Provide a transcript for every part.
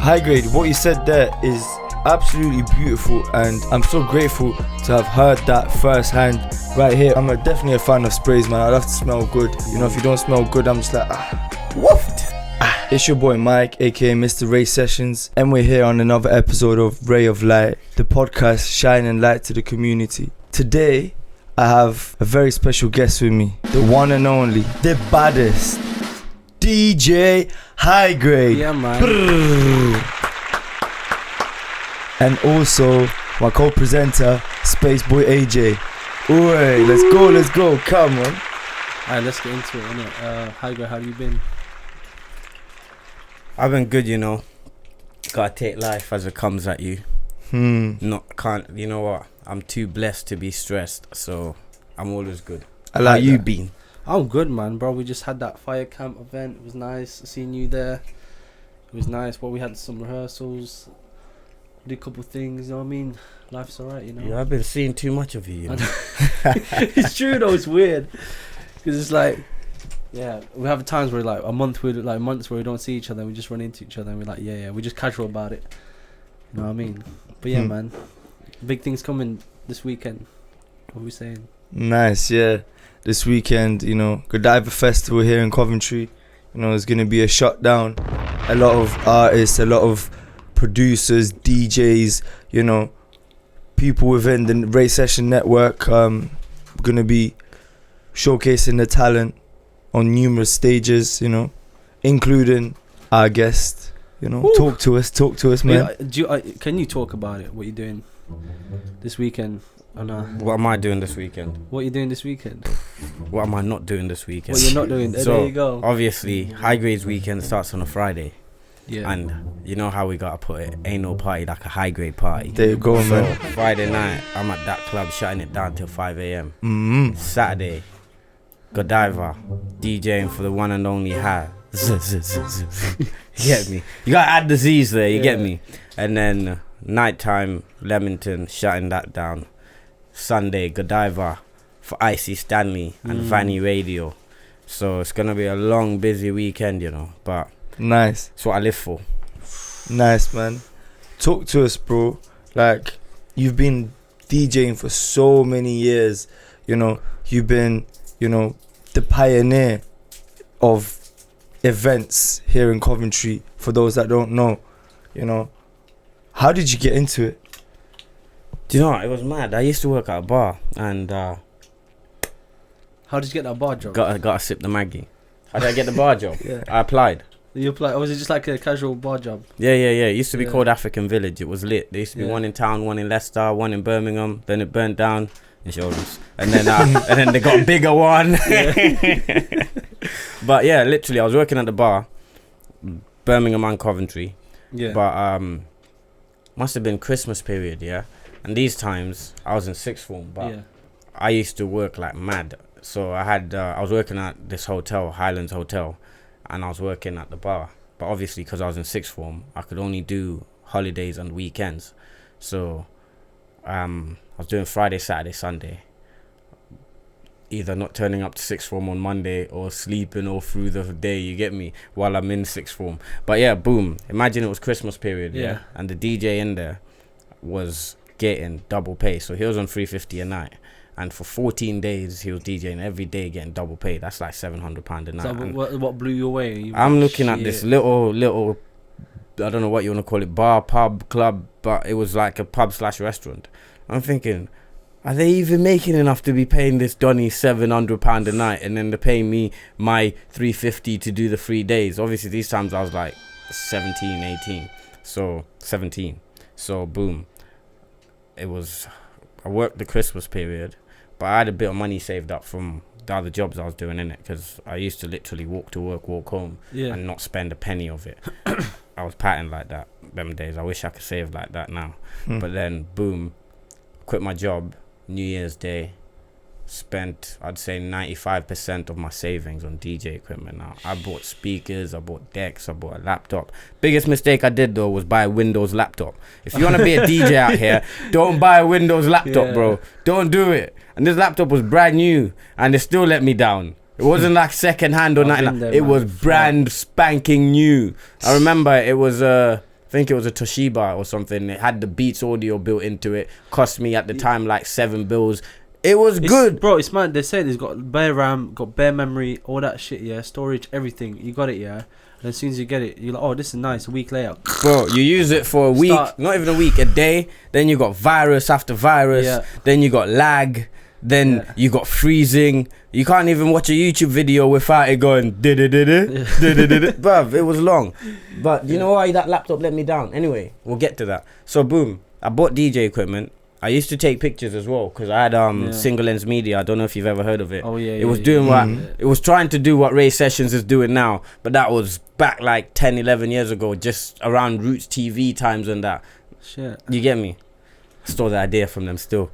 Highgrade, what you said there is absolutely beautiful, and I'm so grateful to have heard that firsthand right here. I'm definitely a fan of sprays, man. I love to smell good. You know, if you don't smell good, I'm just like, woofed. It's your boy Mike, aka Mr. Ray Sessions, and we're here on another episode of Ray of Light, the podcast shining light to the community. Today, I have a very special guest with me, the one and only, the baddest, DJ Highgrade. Yeah, man. And also my co-presenter, Spaceboy AJ. Oi, let's go, come on. Alright, let's get into it, innit? Highgrade, how you been? I've been good, you know. Gotta take life as it comes at you. You know what? I'm too blessed to be stressed, so I'm always good. I like you been. I'm good, man, bro. We just had that fire camp event. It was nice seeing you there. It was nice. Well, we had some rehearsals, did a couple things, you know what I mean? Life's alright, you know? Yeah, I've been seeing too much of you know? It's true though, it's weird. Because it's like, yeah, we have times where like months where we don't see each other and we just run into each other and we're like, yeah, we're just casual about it. You know what I mean? But yeah, man, big things coming this weekend. What are we saying? Nice, yeah. This weekend, you know, Godiva Festival here in Coventry. You know, there's going to be a shutdown. A lot of artists, a lot of producers, DJs, you know, people within the Ray Session Network going to be showcasing their talent on numerous stages, you know, including our guest. You know, Ooh. talk to us, man. Can you talk about it? What you doing this weekend? What am I doing this weekend? What you doing this weekend? What am I not doing this weekend? What you're not doing? So, there you go. obviously, Highgrade's weekend starts on a Friday. Yeah. And you know how we gotta put it, ain't no party like a Highgrade party. There you go, So man. Friday night, I'm at that club shutting it down till 5 a.m. Saturday, Godiva, DJing for the one and only High. You get me? You gotta add the Z's there, you get me? And then nighttime, Leamington, shutting that down. Sunday, Godiva for Icy Stanley and Vanny Radio. So it's gonna be a long, busy weekend, you know, but Nice. it's what I live for. Nice, man. Talk to us, bro. Like, you've been DJing for so many years. You know, you've been, you know, the pioneer of events here in Coventry. For those that don't know, you know, how did you get into it? Do you know what? It was mad. I used to work at a bar and How did you get that bar job? got to sip the Maggie. How did I get the bar job? Yeah. I applied. You applied, or was it just like a casual bar job? Yeah. It used to be Yeah. called African Village. It was lit. There used to be one in town, one in Leicester, one in Birmingham. Then it burnt down in Shoulders. And then and then they got a bigger one. But yeah, literally, I was working at the bar, Birmingham and Coventry. Yeah. But must have been Christmas period, yeah. And these times I was in sixth form, but yeah. I used to work like mad. So I was working at this hotel, Highlands Hotel, and I was working at the bar. But obviously, because I was in sixth form, I could only do holidays and weekends. So I was doing Friday, Saturday, Sunday. Either not turning up to sixth form on Monday or sleeping all through the day, you get me, while I'm in sixth form. But yeah, boom. Imagine it was Christmas period, yeah. And the DJ in there was getting double pay. So he was on $350 a night. And for 14 days, he was DJing every day, getting double pay. That's like £700 a night. So what blew you away? I'm looking at this little, I don't know what you want to call it, bar, pub, club, but it was like a pub/restaurant. I'm thinking, are they even making enough to be paying this Donny £700 a night, and then they're paying me my $350 to do the 3 days? Obviously, these times I was like 17, 18, so 17. So boom, I worked the Christmas period. But I had a bit of money saved up from the other jobs I was doing in it, because I used to literally walk to work, walk home, and not spend a penny of it. I was patting like that them days. I wish I could save like that now. But then, boom, quit my job, New Year's Day, spent, I'd say, 95% of my savings on DJ equipment now. I bought speakers, I bought decks, I bought a laptop. Biggest mistake I did, though, was buy a Windows laptop. If you want to be a DJ out here, don't buy a Windows laptop, bro. Don't do it. And this laptop was brand new, and it still let me down. It wasn't like second hand or nothing. It was brand spanking new. I remember it was think it was a Toshiba or something. It had the Beats audio built into it. Cost me at the time like $7. It was good, bro. It's mad. They said it's got bare RAM, got bare memory, all that shit. Yeah, storage, everything. You got it, yeah. And as soon as you get it, you're like, oh, this is nice. A week later, bro, you use it for a week, not even a week, a day. Then you got virus after virus. Yeah. Then you got lag. Then you got freezing. You can't even watch a YouTube video without it going bruv, it was long. But you know why that laptop let me down? Anyway, we'll get to that. So boom, I bought DJ equipment. I used to take pictures as well because I had single lens media. I don't know if you've ever heard of it. Oh yeah. It was doing what it was trying to do what Ray Sessions is doing now, but that was back like 10, 11 years ago, just around Roots TV times and that. Shit. You get me? Stole the idea from them still.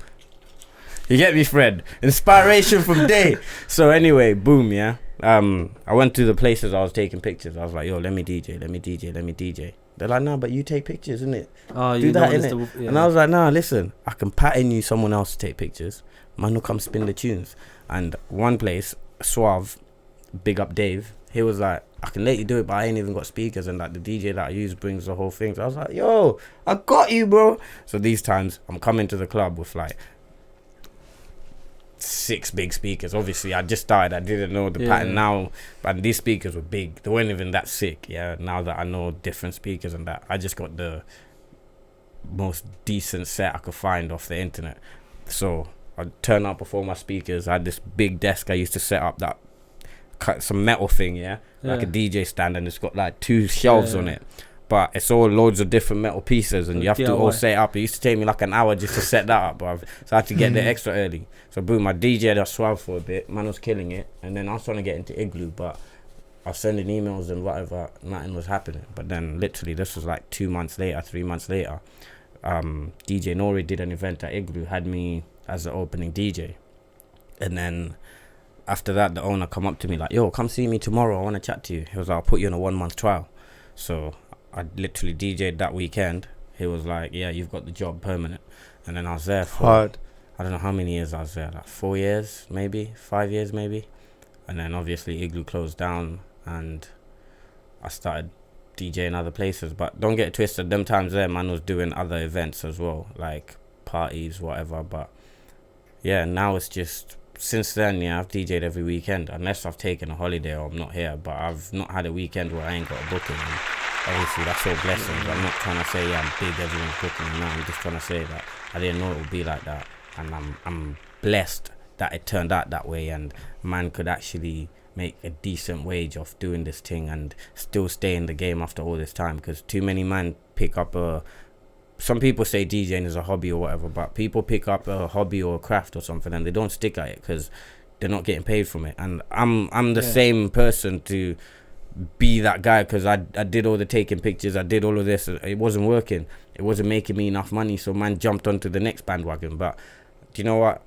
You get me, Fred? Inspiration from day. So anyway, boom, yeah. I went to the places I was taking pictures. I was like, yo, let me DJ. They're like, nah, but you take pictures, innit? Oh, do you that, innit? Yeah. And I was like, nah, listen, I can pattern you someone else to take pictures. Man will come spin the tunes. And one place, Suave, big up Dave, he was like, I can let you do it, but I ain't even got speakers, and like the DJ that I use brings the whole thing. So I was like, yo, I got you, bro. So these times, I'm coming to the club with like 6 big speakers. Obviously I just started, I didn't know the pattern now, but these speakers were big. They weren't even that sick. Now that I know different speakers and that, I just got the most decent set I could find off the internet. So I'd turn up before my speakers. I had this big desk I used to set up that cut some metal thing, like a DJ stand, and it's got like 2 shelves on it. But it's all loads of different metal pieces, and you have to all set it up. It used to take me like an hour just to set that up, bruv. So I had to get there extra early. So boom, I DJ'd at Suave for a bit. Man was killing it. And then I was trying to get into Igloo, but I was sending emails and whatever. Nothing was happening. But then literally this was like 2 months later, 3 months later. DJ Nori did an event at Igloo, had me as the opening DJ. And then after that, the owner come up to me like, yo, come see me tomorrow. I want to chat to you. He was like, I'll put you on a 1-month trial. So I literally DJ'd that weekend. He was like, yeah, you've got the job permanent. And then I was there for I don't know how many years I was there, like 4 years maybe, 5 years maybe. And then obviously Igloo closed down and I started DJing other places. But don't get it twisted, them times there man was doing other events as well, like parties, whatever. But yeah, now it's just, since then, I've DJ'd every weekend, unless I've taken a holiday or I'm not here. But I've not had a weekend where I ain't got a booking. And obviously that's all blessings. I'm not trying to say I'm big, everyone's booking me now. I'm just trying to say that I didn't know it would be like that, and I'm blessed that it turned out that way, and man could actually make a decent wage off doing this thing and still stay in the game after all this time. Because too many man pick up some people say DJing is a hobby or whatever, but people pick up a hobby or a craft or something and they don't stick at it because they're not getting paid from it. And I'm the same person to be that guy, because I did all the taking pictures, I did all of this, it wasn't working, it wasn't making me enough money, so man jumped onto the next bandwagon. But do you know what,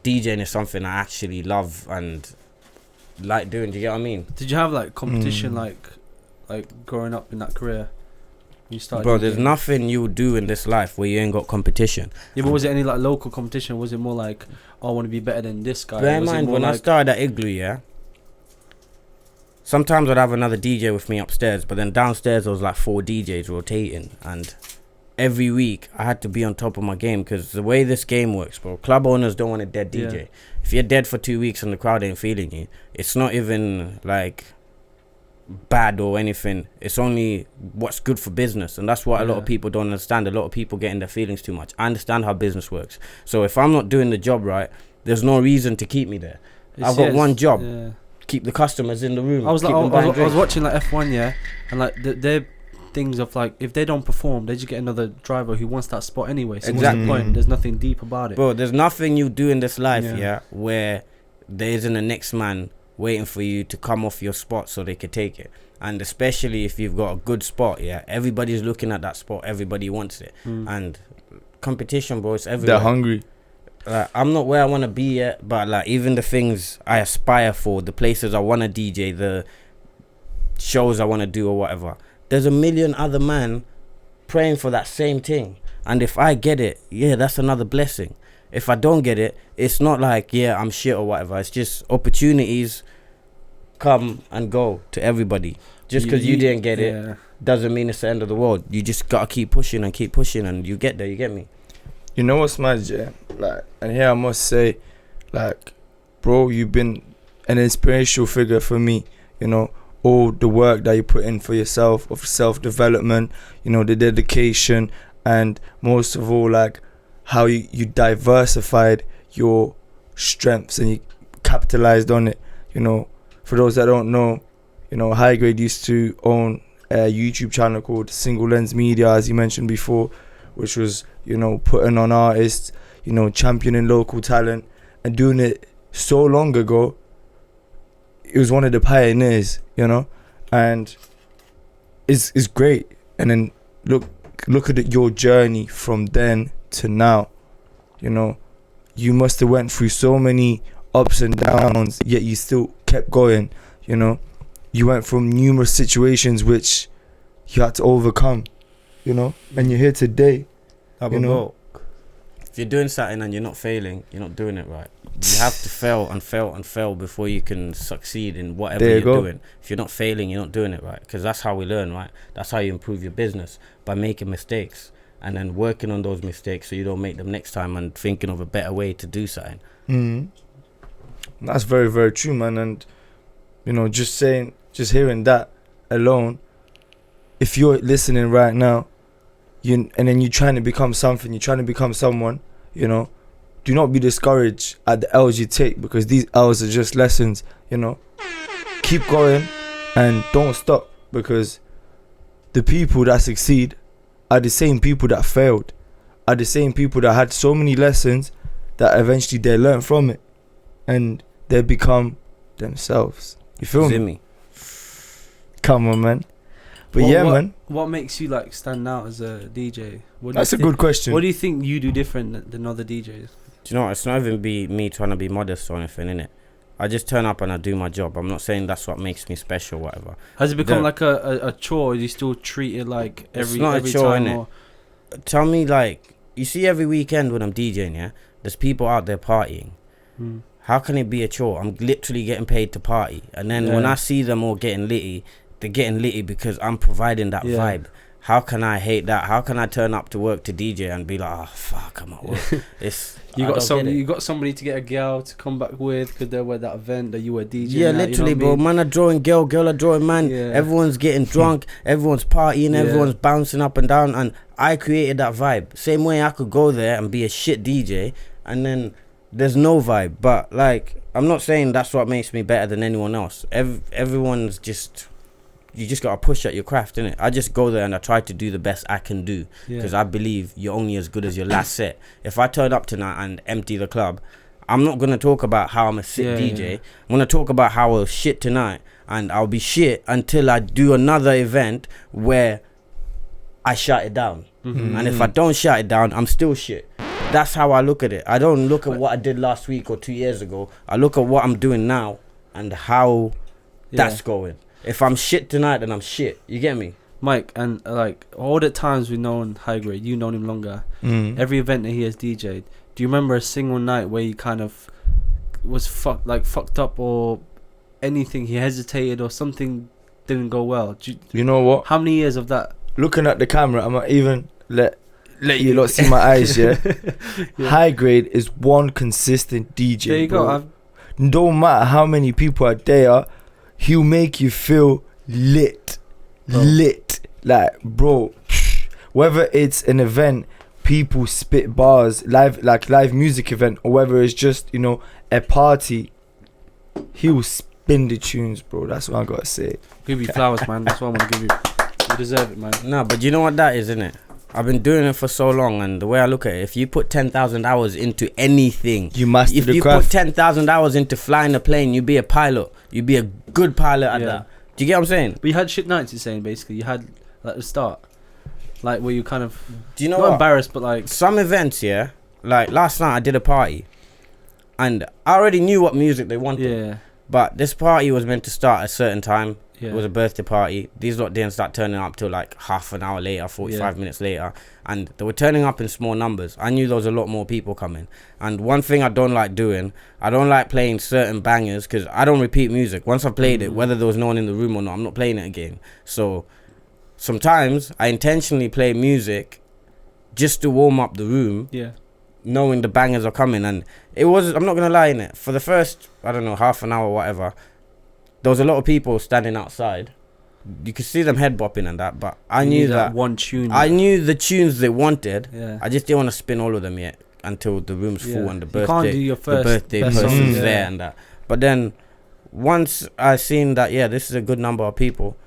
DJing is something I actually love and like doing. Do you get what I mean? Did you have like competition like growing up in that career? You started, bro, there's nothing you do in this life where you ain't got competition. Yeah, but was it any like local competition? Was it more like, oh, I want to be better than this guy? Bear in mind, when I started at Igloo, sometimes I'd have another DJ with me upstairs, but then downstairs there was like 4 DJs rotating, and every week I had to be on top of my game, because the way this game works, bro, club owners don't want a dead DJ. Yeah. If you're dead for 2 weeks and the crowd ain't feeling you, it's not even like bad or anything, it's only what's good for business. And that's what a lot of people don't understand. A lot of people get in their feelings too much. I understand how business works, so if I'm not doing the job right, there's no reason to keep me there. I've got one job, keep the customers in the room. I was watching like F1, and like their things of like, if they don't perform, they just get another driver who wants that spot anyway. So what's the point? There's nothing deep about it, bro. There's nothing you do in this life where there isn't a next man waiting for you to come off your spot so they could take it. And especially if you've got a good spot, everybody's looking at that spot, everybody wants it. And competition, bro, it's everywhere. They're hungry. I'm not where I want to be yet, but like even the things I aspire for, the places I want to DJ, the shows I want to do or whatever, there's a million other man praying for that same thing. And if I get it, that's another blessing. If I don't get it, it's not like I'm shit or whatever. It's just opportunities come and go to everybody. Just because you didn't get it doesn't mean it's the end of the world. You just gotta keep pushing and you get there. You get me? You know what's mad, yeah? Like, and here I must say, like, bro, you've been an inspirational figure for me. You know, all the work that you put in for yourself, of self-development, you know, the dedication, and most of all, like, how you diversified your strengths and you capitalized on it. You know, for those that don't know, you know, Highgrade used to own a YouTube channel called Single Lens Media, as you mentioned before, which was, you know, putting on artists, you know, championing local talent and doing it so long ago. It was one of the pioneers, you know, and it's great. And then look at your journey from then to now. You know, you must have went through so many ups and downs, yet you still kept going. You know, you went from numerous situations which you had to overcome, you know, and you're here today. You know, if you're doing something and you're not failing, you're not doing it right. You have to fail and fail and fail before you can succeed in whatever you're doing. If you're not failing, you're not doing it right, because that's how we learn, right? That's how you improve your business, by making mistakes and then working on those mistakes so you don't make them next time and thinking of a better way to do something. That's very, very true, man. And, you know, just hearing that alone, if you're listening right now, and then you're trying to become something, you're trying to become someone, you know, do not be discouraged at the L's you take, because these L's are just lessons, you know. Keep going and don't stop, because the people that succeed are the same people that failed, are the same people that had so many lessons that eventually they learn from it and they become themselves. You feel me? Come on, man. But man. What makes you like stand out as a DJ? That's a good question. What do you think you do different than other DJs? Do you know what? It's not even me trying to be modest or anything, innit? I just turn up and I do my job. I'm not saying that's what makes me special or whatever. Has it become like a chore, or do you still treat it like every chore, time? Innit? Tell me, like, you see every weekend when I'm DJing, yeah? There's people out there partying. How can it be a chore? I'm literally getting paid to party. And then when I see them all getting litty, they're getting litty because I'm providing that vibe. How can I hate that? How can I turn up to work to DJ and be like, oh fuck, I'm at work? You got somebody to get a girl to come back with because they were at that event that you were DJing. Yeah, literally, you know, bro. Man are drawing girl are drawing man. Yeah. Everyone's getting drunk. Everyone's partying. Everyone's bouncing up and down. And I created that vibe. Same way I could go there and be a shit DJ and then there's no vibe. But like, I'm not saying that's what makes me better than anyone else. Everyone's just... You just gotta push at your craft, innit? I just go there and I try to do the best I can do, because I believe you're only as good as your last set. If I turn up tonight and empty the club, I'm not gonna talk about how I'm a sick DJ. I'm gonna talk about how I was shit tonight, and I'll be shit until I do another event where I shut it down. And if I don't shut it down, I'm still shit. That's how I look at it. I don't look at what I did last week or 2 years ago. I look at what I'm doing now and how that's going. If I'm shit tonight, then I'm shit. You get me? Mike, and like all the times we've known Highgrade, you've known him longer. Every event that he has DJ'd, do you remember a single night where he kind of was fucked up or anything? He hesitated or something didn't go well? You know what? How many years of that? Looking at the camera, I'm not even let you lot see my eyes, yeah? Highgrade is one consistent DJ. There you go. Don't matter how many people are there, he'll make you feel lit. Like, bro, whether it's an event, people spit bars, live music event, or whether it's just, you know, a party, he'll spin the tunes, bro. That's what I gotta say. Give you flowers, man. That's what I'm gonna give you. You deserve it, man. No, but you know what that is, isn't it? I've been doing it for so long, and the way I look at it, if you put 10,000 hours into anything, you master the craft. If you put 10,000 hours into flying a plane, you be a pilot. You be a good pilot at that. Do you get what I'm saying? But you had shit nights, you're saying, basically. You had, like, the start. Like, where you kind of... Do you know not what? Embarrassed, but like... Some events, yeah? Like, last night I did a party. And I already knew what music they wanted. Yeah. But this party was meant to start at a certain time. Yeah. It was a birthday party. These lot didn't start turning up till like half an hour later, 45 minutes later. And they were turning up in small numbers. I knew there was a lot more people coming. And one thing I don't like doing, I don't like playing certain bangers because I don't repeat music. Once I've played it, whether there was no one in the room or not, I'm not playing it again. So sometimes I intentionally play music just to warm up the room, Yeah. knowing the bangers are coming. And it was, I'm not gonna lie, in it for the first, I don't know, half an hour or whatever, there was a lot of people standing outside. You could see them head bopping and that, but I You knew need that one tune. I knew the tunes they wanted. Yeah. I just didn't want to spin all of them yet until the room's full and the You can't do birthday your the first birthday best person's songs, there and that. But then once I seen that, yeah, this is a good number of people,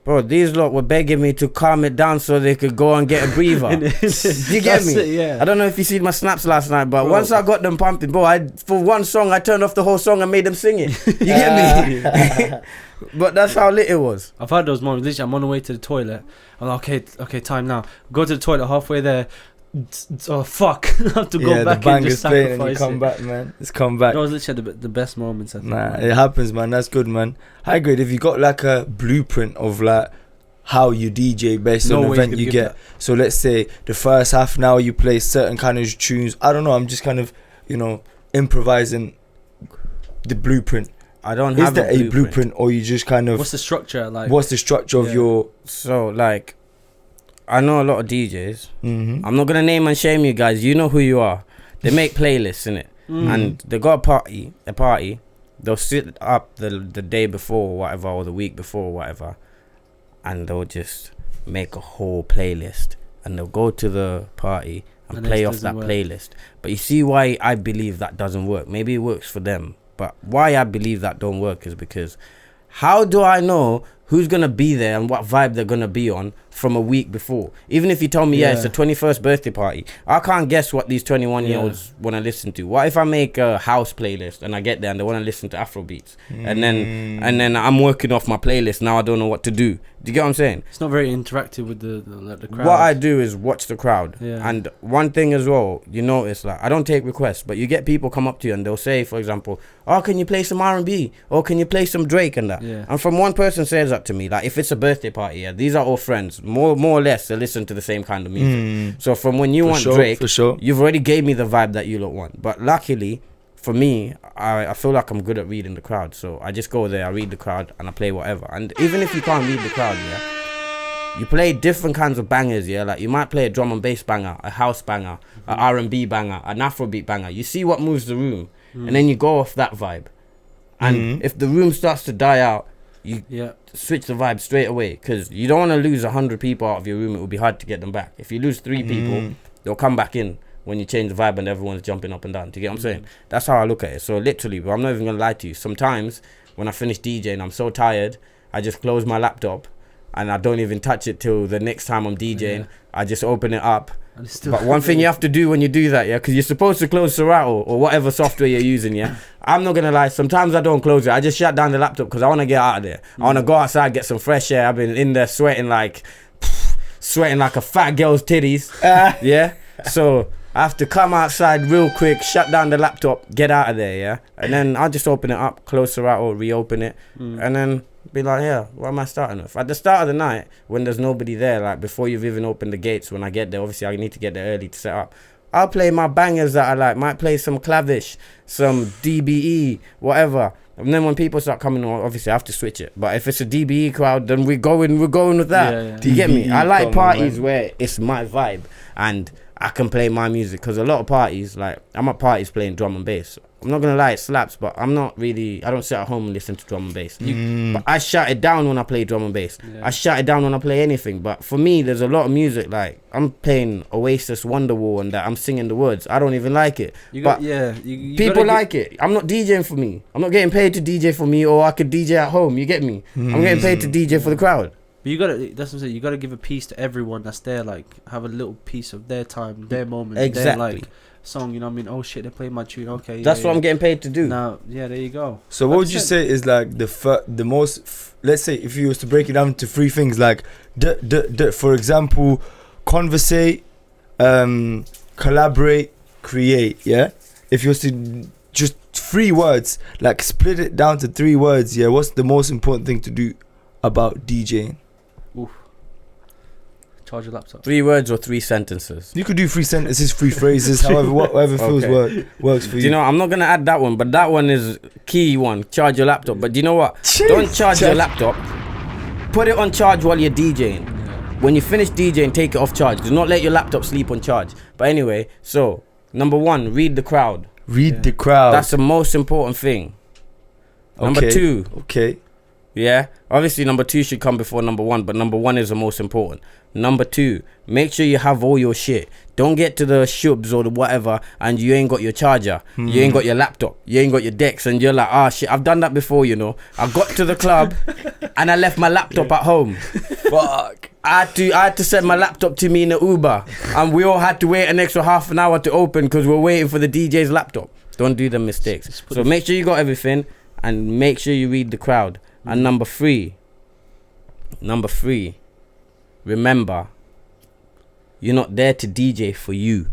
bro, these lot were begging me to calm it down so they could go and get a breather. Do you get me? Yeah. I don't know if you seen my snaps last night, but Bro. once I got them pumping, bro, for one song I turned off the whole song and made them sing it. You get me? But that's how lit it was. I've had those moments. Literally, I'm on the way to the toilet. I'm like, okay, time now. Go to the toilet. Halfway there, oh fuck, I have to go back the and just banger's playing and sacrifice you come it. back, man. It's come back. That was literally the best moments. I think. Nah, it happens, man. That's good, man. Highgrade, if you got like a blueprint of like how you DJ based on the event you get. So let's say the first half an hour you play certain kind of tunes. I don't know. I'm just kind of, improvising the blueprint. I don't Is have there a blueprint or you just kind of... What's the structure like? What's the structure of your... So, like, I know a lot of DJs. Mm-hmm. I'm not going to name and shame you guys. You know who you are. They make playlists, innit? And they got a party. They'll sit up the day before or whatever, or the week before or whatever, and they'll just make a whole playlist. And they'll go to the party and play off that playlist. But you see why I believe that doesn't work. Maybe it works for them. But why I believe that don't work is because how do I know who's going to be there and what vibe they're going to be on from a week before? Even if you tell me, it's a 21st birthday party, I can't guess what these 21-year-olds want to listen to. What if I make a house playlist and I get there and they want to listen to Afro beats? And then I'm working off my playlist. Now I don't know what to do. Do you get what I'm saying? It's not very interactive with the crowd. What I do is watch the crowd. Yeah. And one thing as well, you notice, like, I don't take requests, but you get people come up to you and they'll say, for example, oh, can you play some R&B? Or can you play some Drake and that? Yeah. And from one person says that to me, like, if it's a birthday party, these are all friends. More or less, they listen to the same kind of music. So from when you want Drake, you've already gave me the vibe that you lot want. But luckily, for me, I feel like I'm good at reading the crowd. So I just go there, I read the crowd, and I play whatever. And even if you can't read the crowd, you play different kinds of bangers, like you might play a drum and bass banger, a house banger, an R&B banger, an Afrobeat banger. You see what moves the room, and then you go off that vibe. And if the room starts to die out, you switch the vibe straight away, because you don't want to lose 100 people out of your room. It will be hard to get them back. If you lose 3 people, they'll come back in when you change the vibe and everyone's jumping up and down. Do you get what I'm saying? That's how I look at it. So literally, bro, I'm not even gonna lie to you. Sometimes when I finish DJing, I'm so tired, I just close my laptop and I don't even touch it till the next time I'm DJing. I just open it up. But one thing you have to do when you do that, because you're supposed to close Serato or whatever software you're using, I'm not gonna lie, sometimes I don't close it. I just shut down the laptop because I want to get out of there. I want to go outside, get some fresh air. I've been in there sweating like a fat girl's titties. So I have to come outside real quick, shut down the laptop, get out of there, and then I'll just open it up, close Serato, reopen it, and then be like, what am I starting with? At the start of the night, when there's nobody there, like before you've even opened the gates, when I get there, obviously I need to get there early to set up, I'll play my bangers that I like, might play some Clavish, some DBE, whatever. And then when people start coming on, obviously I have to switch it. But if it's a DBE crowd, then we're going with that. Do you get me? I like parties where it's my vibe and I can play my music, because a lot of parties, like I'm at parties playing drum and bass. I'm not gonna lie, it slaps, but I don't sit at home and listen to drum and bass. But I shut it down when I play drum and bass. I shut it down when I play anything. But for me, there's a lot of music, like I'm playing Oasis, Wonderwall, and that I'm singing the words. I don't even like it. People like it. I'm not DJing for me. I'm not getting paid to DJ for me, or I could DJ at home. You get me? I'm getting paid to DJ for the crowd. But that's what I'm saying, you gotta give a piece to everyone that's there, like have a little piece of their time, their moment, their like song, you know what I mean? Oh shit, they played my tune, okay. That's what I'm getting paid to do. Now, there you go. So what would you say is like the most, let's say if you was to break it down to 3 things, like for example, conversate, collaborate, create, if you was to just 3 words, like split it down to 3 words, what's the most important thing to do about DJing? Charge your laptop. 3 words or 3 sentences. You could do 3 sentences, 3 phrases, however, whatever feels works for you. Do you know, I'm not gonna add that one, but that one is key one. Charge your laptop. But do you know what? Don't charge your laptop. Put it on charge while you're DJing. when you finish DJing, take it off charge. Do not let your laptop sleep on charge. But anyway, so number 1, read the crowd. Read the crowd. That's the most important thing. Number 2. Okay. Yeah, obviously number 2 should come before number 1, but number 1 is the most important. Number 2, make sure you have all your shit. Don't get to the shubs or the whatever and you ain't got your charger, you ain't got your laptop, you ain't got your decks, and you're like, ah, shit, I've done that before, you know. I got to the club and I left my laptop at home. Fuck. I had to send my laptop to me in the Uber, and we all had to wait an extra half an hour to open because we're waiting for the DJ's laptop. Don't do the mistakes. So make sure you got everything and make sure you read the crowd. And number 3, remember, you're not there to DJ for you.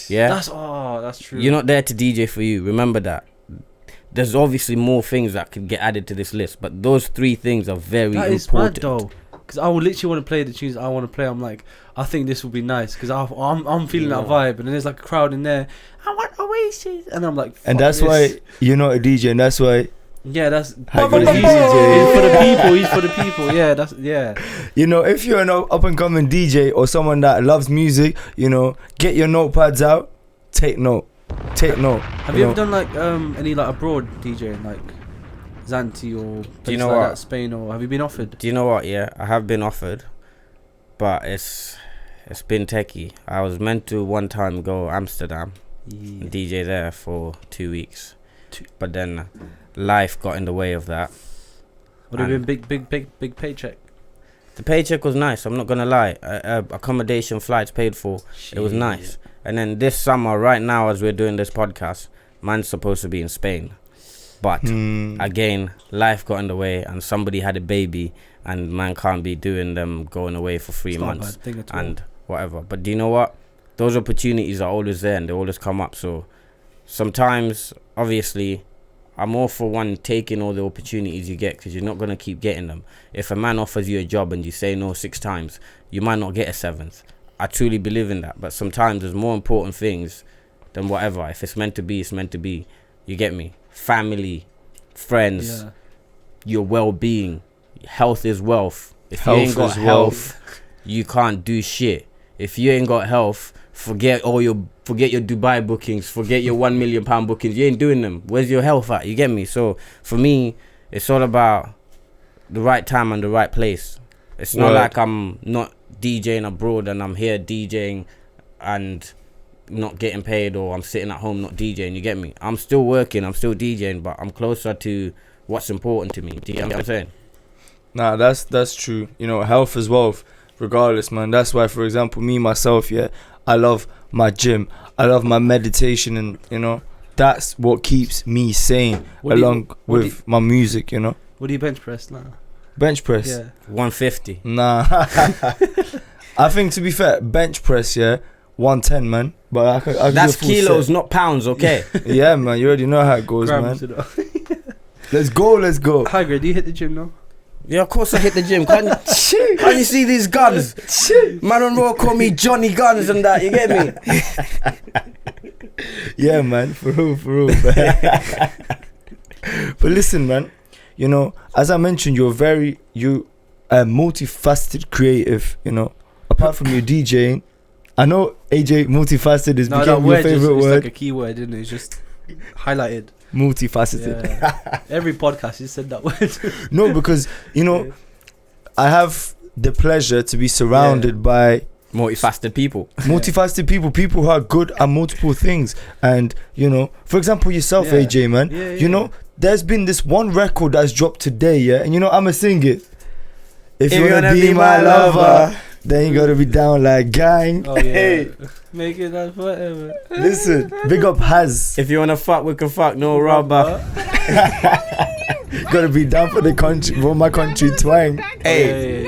Yeah, that's true. You're not there to DJ for you. Remember that. There's obviously more things that could get added to this list, but those 3 things are very important. That is mad though, because I would literally want to play the tunes I want to play. I'm like, I think this will be nice because I'm feeling that vibe, and then there's like a crowd in there. I want Oasis, and I'm like, and that's why you're not a DJ, and that's why. Yeah, that's Highgrade he's for the people. He's for the people. Yeah, that's You know, if you're an up and coming DJ or someone that loves music, you know, get your notepads out, take note. Have you ever done like any like abroad DJing, like Zante or do you know like what? that, Spain, or have you been offered? Do you know what? Yeah, I have been offered, but it's been techie. I was meant to one time go Amsterdam, and DJ there for 2 weeks, but then life got in the way of that. Would have been big paycheck. The paycheck was nice, I'm not gonna lie. Accommodation, flights paid for. It was nice. And then this summer, right now as we're doing this podcast, man's supposed to be in Spain, but again, life got in the way and somebody had a baby, and man can't be doing them going away for 3 months and whatever. But do you know what? Those opportunities are always there and they always come up. So sometimes, obviously, I'm all for one taking all the opportunities you get, because you're not going to keep getting them. If a man offers you a job and you say no 6 times, you might not get a 7th. I truly believe in that. But sometimes there's more important things than whatever. If it's meant to be, it's meant to be. You get me? Family, friends, your well-being. Health is wealth. If you ain't got health, you can't do shit. If you ain't got health, forget your Dubai bookings, forget your £1 million bookings. You ain't doing them. Where's your health at? You get me? So for me, it's all about the right time and the right place. It's not like I'm not DJing abroad and I'm here DJing and not getting paid, or I'm sitting at home not DJing. You get me? I'm still working, I'm still DJing, but I'm closer to what's important to me. Do you know what I'm saying? Nah, that's true. You know, health is wealth, regardless, man. That's why, for example, me myself, I love my gym, I love my meditation, and you know, that's what keeps me sane along with my music. You know, what do you bench press now? Bench press, 150. Nah. I think, to be fair, bench press, 110, man. But I that's kilos, not pounds, okay? Yeah, man, you already know how it goes, man. Let's go. Highgrade, do you hit the gym now? Yeah, of course I hit the gim. Can you see these guns? Man on Raw call me Johnny Guns and that, you get me? Yeah, man, for real. But listen, man, you know, as I mentioned, you're multifaceted creative, you know. Apart from your DJing, I know AJ, multifaceted is becoming your favorite word. It's like a key word, isn't it? It's just highlighted. Multifaceted. Yeah. Every podcast you said that word. No, because you know, I have the pleasure to be surrounded by multifaceted people. People who are good at multiple things. And you know, for example, yourself, AJ, man, you know, there's been this one record that's dropped today, and you know, I'ma sing it. If you wanna be my lover, then you gotta be down like gang. Oh, yeah. Hey, make it that forever. Listen, big up Haz. If you wanna fuck, we can fuck, no rubber. Gotta be down for the country, for my country twang. Hey,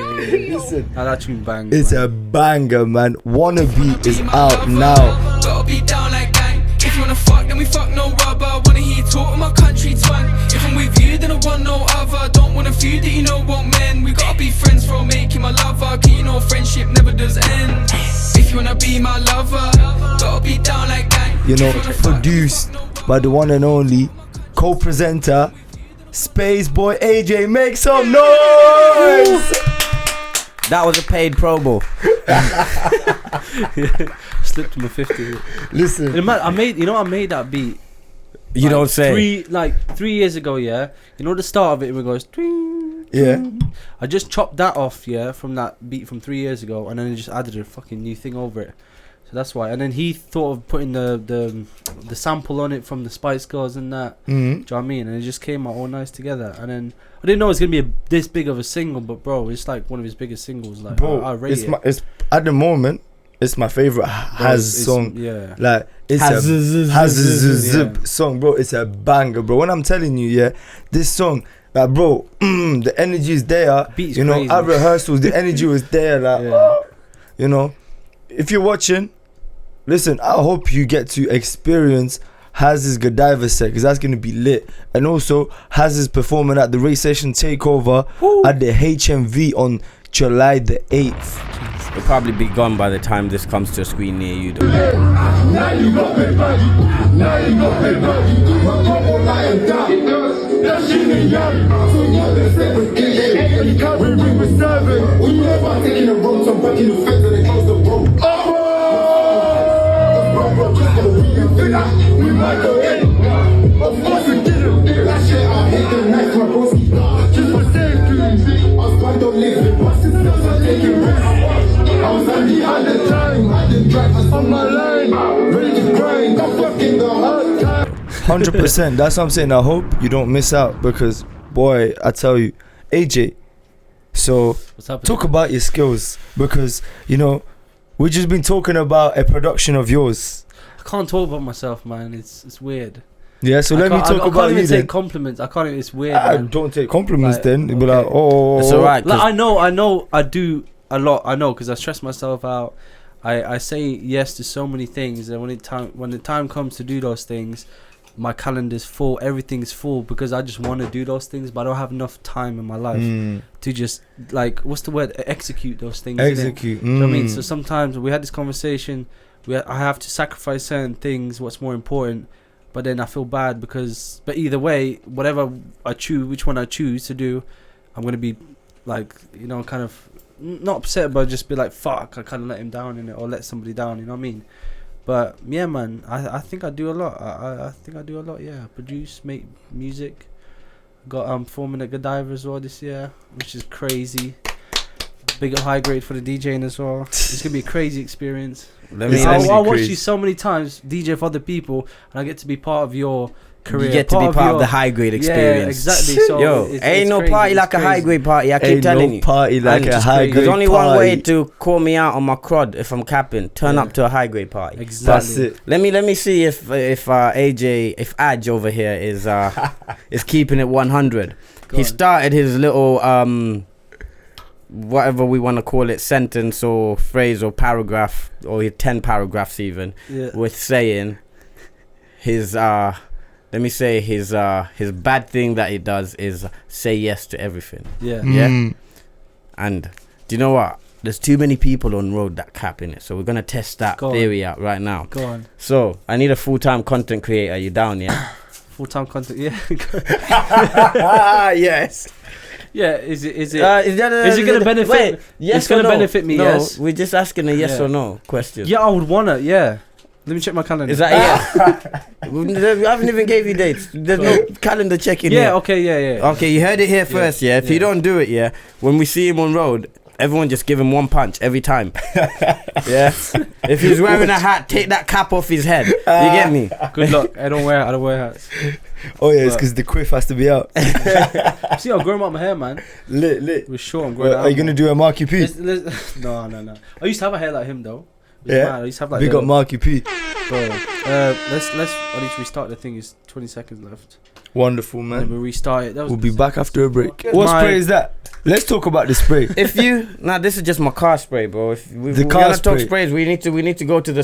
listen, that tune bang. It's a banger, man. Wannabe is out now. Gotta be down like gang. If you wanna fuck, then we fuck, no rubber. Wanna hear you talk in my country twang. If I'm with you, then I want no other. Don't want a few that you know won't mend. We gotta be friends for making my lover. Cause you know friendship never does end. If you wanna be my lover, gotta be down like gang. You know, produced by the one and only co-presenter Space Boy AJ. Make some noise. That was a paid promo. Slipped him a 50. Listen, And man, I made that beat. You like, don't say. 3 years ago, yeah. You know the start of it, where it goes. Twing, Yeah. twing. I just chopped that off, yeah, from that beat from 3 years ago, and then I just added a fucking new thing over it. So that's why. And then he thought of putting the sample on it from the Spice Girls and that. Mhm. Do you know what I mean? And it just came out all nice together. And then I didn't know it was gonna be this big of a single, but bro, it's like one of his biggest singles. Like, bro, I rate it. it's at the moment, it's my favorite Has song. Yeah. Like it's a song, bro. It's a banger, bro. When I'm telling you, yeah, this song, like, bro, the energy is there. Beat's you know, crazy. at rehearsals, the energy was there. Like, Yeah. you know, if you're watching, listen. I hope you get to experience Haz's Godiva set, because that's gonna be lit. And also, Haz is performing at the Ray Session Takeover at the HMV on July the 8th. It'll probably be gone by the time this comes to a screen near you, though. Now you got paid back. Now you got paid back. My bubble lying down. That shit ain't young. So yeah, they say we're getting. You can't bring with serving. We never taking a road, so back in the fence and they close the road. We might go in. Of course we didn't. That shit I hate the night, my broski. Just for safety. I was bad, don't live it. My sisters are taking risks. I was handy at the time. I didn't drive us on my line. Ready to grind. I'm fucking the hard time. 100%. That's what I'm saying. I hope you don't miss out, because, boy, I tell you, AJ. So What's happening? talk about your skills, because you know we've just been talking about a production of yours. I can't talk about myself, man. It's weird. Yeah. So let me talk I about can't you even then. take compliments. I can't. It's weird. Ah, Man. don't take compliments Like, then. You'll be okay. like, oh, It's alright. Like, I know. I do a lot. I know, because I stress myself out. I say yes to so many things, and when the time comes to do those things, my calendar's full. Everything's full, because I just want to do those things, but I don't have enough time in my life to just, like, what's the word? Execute those things. innit? execute. You know what I mean? So sometimes we had this conversation. I have to sacrifice certain things. What's more important? But then I feel bad because. But either way, whatever I choose, which one I choose to do, I'm gonna be, like, you know, kind of not upset, but just be like, fuck, I kind of let him down in it, or let somebody down. You know what I mean? But yeah, man, I think I do a lot. I think I do a lot. Yeah, produce, make music. Got performing at Godiva as well this year, which is crazy. Big up Highgrade for the DJing as well. It's gonna be a crazy experience. I'll watch you so many times DJ for other people, and I get to be part of your career. You get to be part of the high grade experience. Yeah, exactly. So Yo, ain't no crazy, party it's like a crazy. high grade party. I keep telling you. Party like And a just high crazy. grade There's only party. one way to call me out on my crud if I'm capping. Turn Yeah. up to a high grade party. Exactly. That's it. Let me see if Aj over here is is keeping it 100. Go He on. started his little whatever we want to call it, sentence or phrase or paragraph, or 10 paragraphs even, Yeah. with saying his let me say his bad thing that he does is say yes to everything. Yeah. Yeah. Mm. And do you know what? There's too many people on road that cap in it, so we're gonna test that Go on. theory out right now. Go on. So I need a full-time content creator. You down? Yeah. Full-time content. Yeah. Yes. Yeah. Is it? Is it gonna benefit? Wait, yes it's gonna or no? benefit me. No, Yes. we're just asking a yes Yeah. or no question. Yeah, I would wanna. Yeah. Let me check my calendar. Is that yes? We haven't even gave you dates. There's no calendar checking. Yeah. here. Okay. Yeah. Okay, you heard it here first. Yeah. If you don't do it, yeah, when we see him on road, everyone just give him one punch every time. Yeah. If he's wearing a hat, take that cap off his head. You get me? Good luck. I don't wear hats. Oh yeah, it's But- because the quiff has to be out. See, I'm growing out my hair, man. Lit. It was short. I'm growing Well, out. are you gonna do a Marky P? No. I used to have a hair like him though. It was Yeah. mad. I used to have like Big up Marky P. bro. Let's. I need to restart the thing. It's 20 seconds left. Wonderful, And then man. we restart it. That was We'll be back after a break. Good. What My- spray is that? Let's talk about the spray. If you this is just my car spray, bro. If we're The car gonna talk spray. sprays, we need to go to the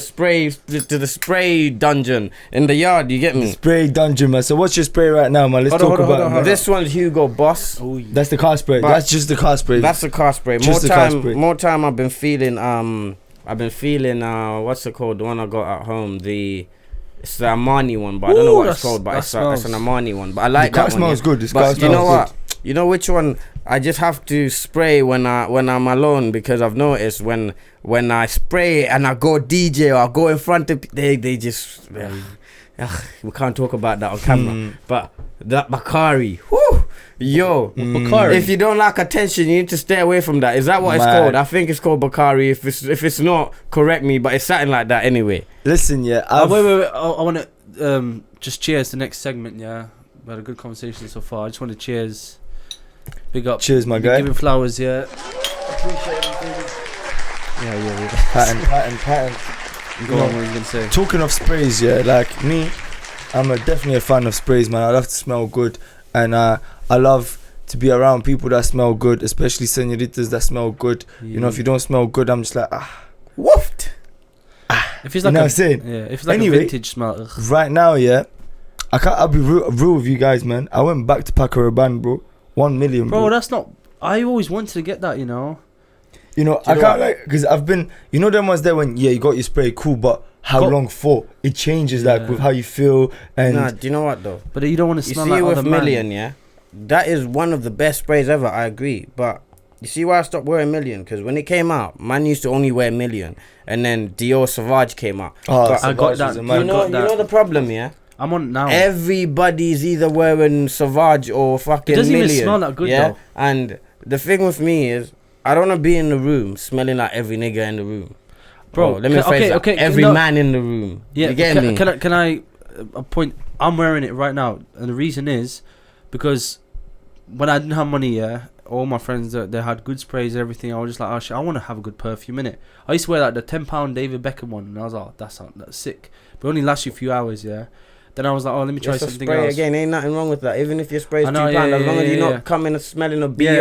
spray dungeon in the yard. You get me? Spray dungeon, man. So what's your spray right now, man? Let's Hold talk on, hold about on, it, hold man. This one's Hugo Boss. Oh, yeah. That's the car spray. But- That's just the car spray. That's the car spray. Just the car spray. More time. I've been feeling what's it called? The one I got at home. It's the Armani one, but I don't know Ooh, what it's that's- called. But that it's smells- an Armani one. But I the like car that one. smells Yeah. good. This But car you smells know good. what? You know which one I just have to spray when I'm alone, because I've noticed when I spray and I go DJ or I go in front of they just we can't talk about that on camera. But that Bakari, whoo, yo, Bakari. if you don't like attention, you need to stay away from that. Is that what it's called? I think it's called Bakari. If it's not, correct me, but it's something like that anyway. Listen, yeah. Wait. I want to just cheers the next segment. Yeah, we had a good conversation so far. I just want to cheers. Big up. Cheers, my guy. Giving flowers, yeah. Appreciate everything. Yeah. Pattern. Go on, what are you gonna say? Talking of sprays, yeah, like me, I'm definitely a fan of sprays, man. I love to smell good, and I love to be around people that smell good, especially senoritas that smell good. Yeah. You know, if you don't smell good, I'm just like, Woofed. If it's like you know what I'm saying? Yeah, if it's like Anyway, a vintage smell. Ugh. Right now, yeah, I'll be real with you guys, man. I went back to Paco Rabanne, bro. 1 million, Bro, that's not. I always wanted to get that, you know. You know, I can't like, because I've been, you know, them ones there when, yeah, you got your spray, cool, but how long for? It changes, like, with how you feel. And Nah, do you know what though? But you don't want to You smell see, like with other Million, man. yeah, that is one of the best sprays ever. I agree, but you see why I stopped wearing Million? Because when it came out, man used to only wear Million, and then Dior Sauvage came out. But I got that. You know the problem, yeah. I'm on it now. Everybody's either wearing Sauvage or fucking It doesn't Million. even smell that good, yeah? though. And the thing with me is, I don't want to be in the room smelling like every nigga in the room. Bro, Let me phrase that. Every man in the room. Yeah, you get me? Can I point? I'm wearing it right now, and the reason is because when I didn't have money, yeah, all my friends they had good sprays and everything. I was just like, oh shit, I want to have a good perfume in it. I used to wear like the £10 David Beckham one, and I was like, that's sick, but it only lasts you a few hours, yeah. Then I was like, oh, let me try something spray else. Again, ain't nothing wrong with that. Even if your spray's £2, yeah, as long as you're yeah. not coming and smelling of BO. Yeah.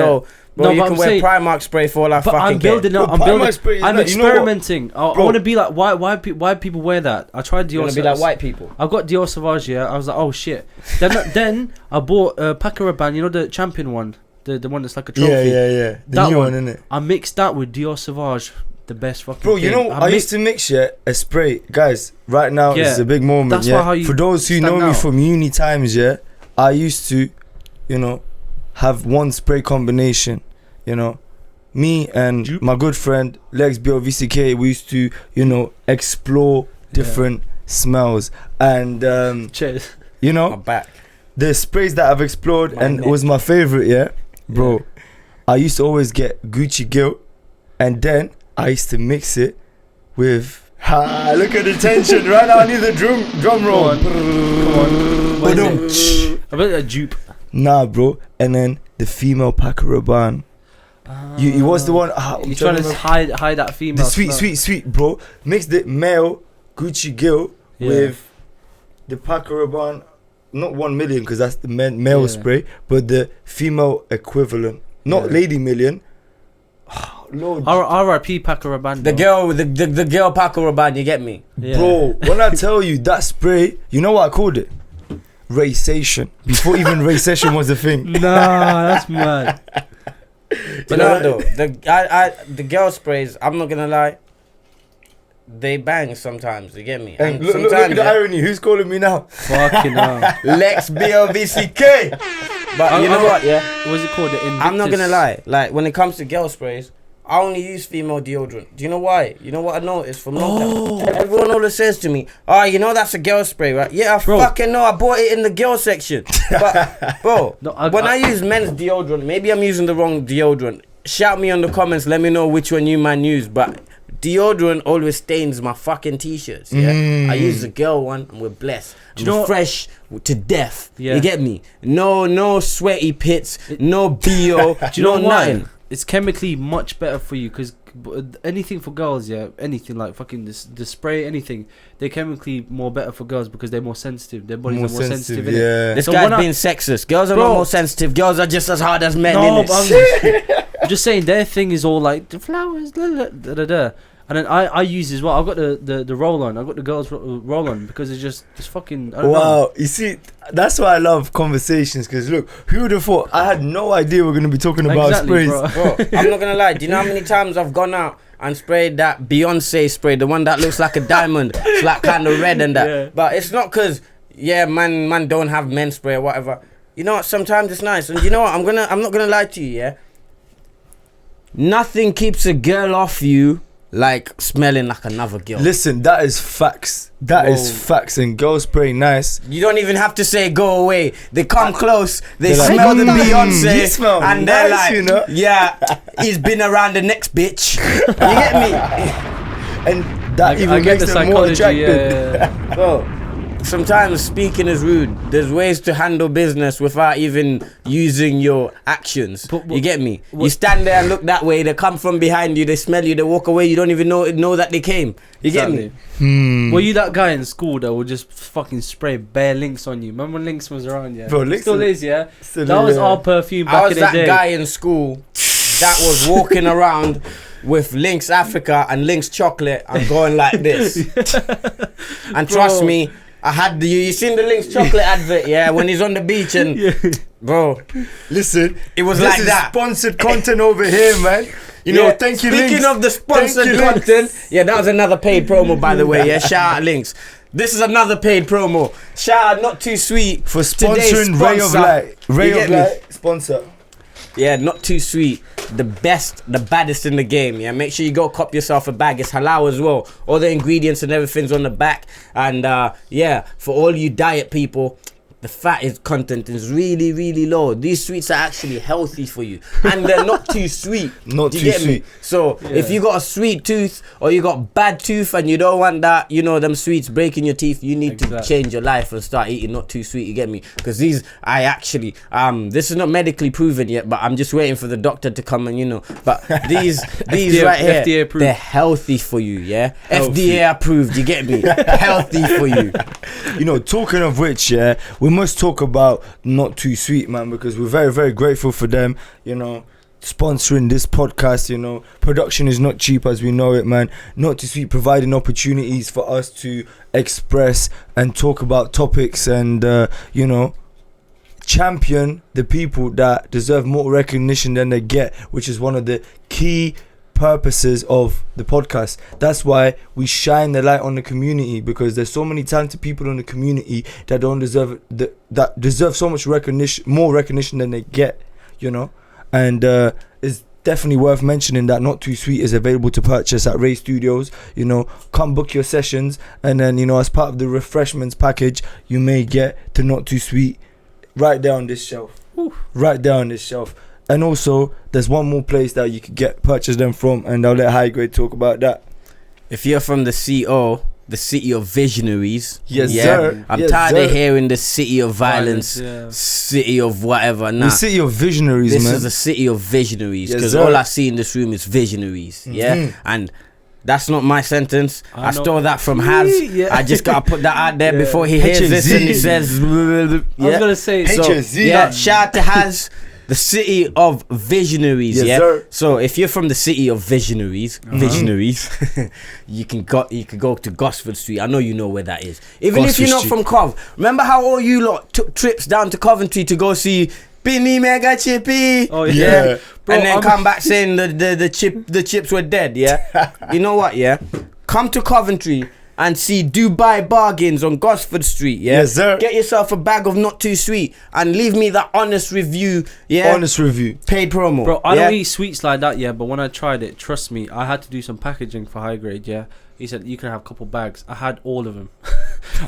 Bro, No, you but can I'm wear saying- Primark spray for all I But fucking I'm building up. Bro, I'm building. Primark spray is I'm like, you know what? experimenting. I want to be like, why people wear that? I tried You Dior. want to be like white people. I got Dior Sauvage. Yeah, I was like, oh shit. Then I bought Paco Rabanne. You know the champion one, the one that's like a trophy. Yeah. The That new one. one, innit? I mixed that with Dior Sauvage. The best fucking Bro, thing. you know, I used to mix a spray. Guys, right now Yeah, it's a big moment, that's yeah. why how you For those who stand know me out. from uni times, yeah, I used to, you know, have one spray combination, you know. Me and my good friend Lex BLVCK, we used to, you know, explore different smells. And, Cheers. you My know, back. the sprays that I've explored My and neck. was my favorite, yeah, bro. I used to always get Gucci Guilt, and then I used to mix it with. Look at the tension right now. I need the drum roll. Come on. What is Ba-dum. it? I bet a dupe. Nah, bro. And then the female Paco Rabanne. You was the one. I'm You're trying to remember. hide that female. The sweet, bro. Mix the male Gucci Guilt with the Paco Rabanne. Not 1 million, because that's the male Yeah. spray, but the female equivalent. Not Lady Million. Oh, Lord. R.I.P. Paco Rabanne. The girl Paco Rabanne, you get me? Yeah. Bro, when I tell you that spray, you know what I called it? Raysation. Before even Raysation was a thing. Nah, that's mad. But no, though, the girl sprays, I'm not gonna lie, they bang sometimes, you get me? And look sometimes at the irony. Who's calling me now? Fucking hell. Lex BLVCK. But you know what, yeah? What's it called? The Invictus. I'm not gonna lie, like when it comes to girl sprays, I only use female deodorant. Do you know why? You know what I noticed from long time? Everyone always says to me, oh, you know that's a girl spray, right? Yeah, I fucking know, I bought it in the girl section. But, bro, No, when I use men's deodorant, maybe I'm using the wrong deodorant. Shout me on the comments, let me know which one you man use. But deodorant always stains my fucking t-shirts, yeah? I use the girl one and we're blessed. Do you know what- fresh to death. Yeah. You get me? No sweaty pits, no BO, Do you know no why? nothing. It's chemically much better for you, because anything for girls, yeah, anything like fucking the spray, anything, they're chemically more better for girls because they're more sensitive. Their bodies are more sensitive, innit? yeah. This So guy's when I- being sexist. Girls are Bro. not more sensitive. Girls are just as hard as men. No, innit? but I'm just saying their thing is all like the flowers, da. And then I use as well. I've got the roll on. I've got the girls roll on because it's just fucking. I don't know. Wow, you see, that's why I love conversations. Because look, who would have thought? I had no idea we're gonna be talking about Exactly, sprays. bro. Bro, I'm not gonna lie. Do you know how many times I've gone out and sprayed that Beyonce spray, the one that looks like a diamond, it's like kind of red and that. Yeah. But it's not because man don't have men spray or whatever. You know what? Sometimes it's nice, and you know what? I'm not gonna lie to you. Yeah. Nothing keeps a girl off you like smelling like another girl. Listen, that is facts. That is facts. And girls spray nice. You don't even have to say go away. They come close. They They're like, smell the you Beyonce, smell and they're nice, like, you know? yeah, he's been around the next bitch. You get me? And that I even get makes the them more psychology. attractive. Bro, sometimes speaking is rude. There's ways to handle business without even using your actions. But you get me? You stand there and look that way. They come from behind you. They smell you. They walk away. You don't even know that they came. You get me? Were you that guy in school that would just fucking spray bare Lynx on you? Remember when Lynx was around? Yeah, Bro, Lynx still is. Yeah, Still that is, was yeah. our perfume I back was in the that day. guy in school that was walking around with Lynx Africa and Lynx chocolate and going like this. And trust me, I had you seen the Lynx chocolate advert, yeah, when he's on the beach and bro, Listen, it was this like is that. sponsored content over here, man. You know, thank you, Speaking Lynx. of the sponsored Thank you, Lynx. content, yeah, that was another paid promo, by the way. Yeah, shout out Lynx. This is another paid promo. Shout out Not Too Sweet For Today's sponsoring Ray of sponsor. Light. Ray You of get me? Light sponsor. Yeah, Not Too Sweet. The best, the baddest in the game. Yeah, make sure you go cop yourself a bag. It's halal as well. All the ingredients and everything's on the back. And yeah, for all you diet people, the fat content is really, really low. These sweets are actually healthy for you, and they're not too sweet. Not Do too you get sweet. me? So if you got a sweet tooth or you got bad tooth and you don't want that, you know, them sweets breaking your teeth, you need to change your life and start eating Not Too Sweet. You get me? Because these, I actually, this is not medically proven yet, but I'm just waiting for the doctor to come and, you know, but these FDA right here, FDA approved. they're healthy for you. Yeah, Healthy. FDA approved. You get me? Healthy for you. You know, talking of which, yeah, we must talk about Not Too Sweet, man, because we're very, very grateful for them, you know, sponsoring this podcast. You know, production is not cheap as we know it, man. Not Too Sweet providing opportunities for us to express and talk about topics and, you know, champion the people that deserve more recognition than they get, which is one of the key purposes of the podcast. That's why we shine the light on the community, because there's so many talented people in the community that don't deserve that deserve so much recognition, more recognition than they get, you know. And it's definitely worth mentioning that Not Too Sweet is available to purchase at Ray Studios. You know, come book your sessions, and then, you know, as part of the refreshments package, you may get to Not Too Sweet right there on this shelf. Right there on this shelf. And also, there's one more place that you could purchase them from, and I'll let Highgrade talk about that. If you're from the CO, the city of visionaries, Yes, sir. I'm Yes, tired sir. of hearing the city of violence, city of whatever. Nah, The city of visionaries, this man. is a city of visionaries, Yes, because sir. all I see in this room is visionaries. Yeah, and that's not my sentence. I stole that from Haz. Yeah. I just gotta put that out there before he hears this and he says. I was gonna say So, HSZ. yeah, shout out to Haz, the city of visionaries. Yes, yeah. sir. So if you're from the city of visionaries, you can go to Gosford Street. I know you know where that is. Even if Gosford you're not Street. from Cov, remember how all you lot took trips down to Coventry to go see Binny Mega Chippy? Oh Yeah. Bro, and then I'm- come back saying the chips were dead. Yeah. You know what? Yeah. Come to Coventry and see Dubai Bargains on Gosford Street. Yeah. Yes, sir. Get yourself a bag of Not Too Sweet and leave me that honest review. Yeah. Honest review. Paid promo. Bro, I yeah? don't eat sweets like that, yeah, but when I tried it, trust me, I had to do some packaging for Highgrade, yeah. He said, you can have a couple bags. I had all of them.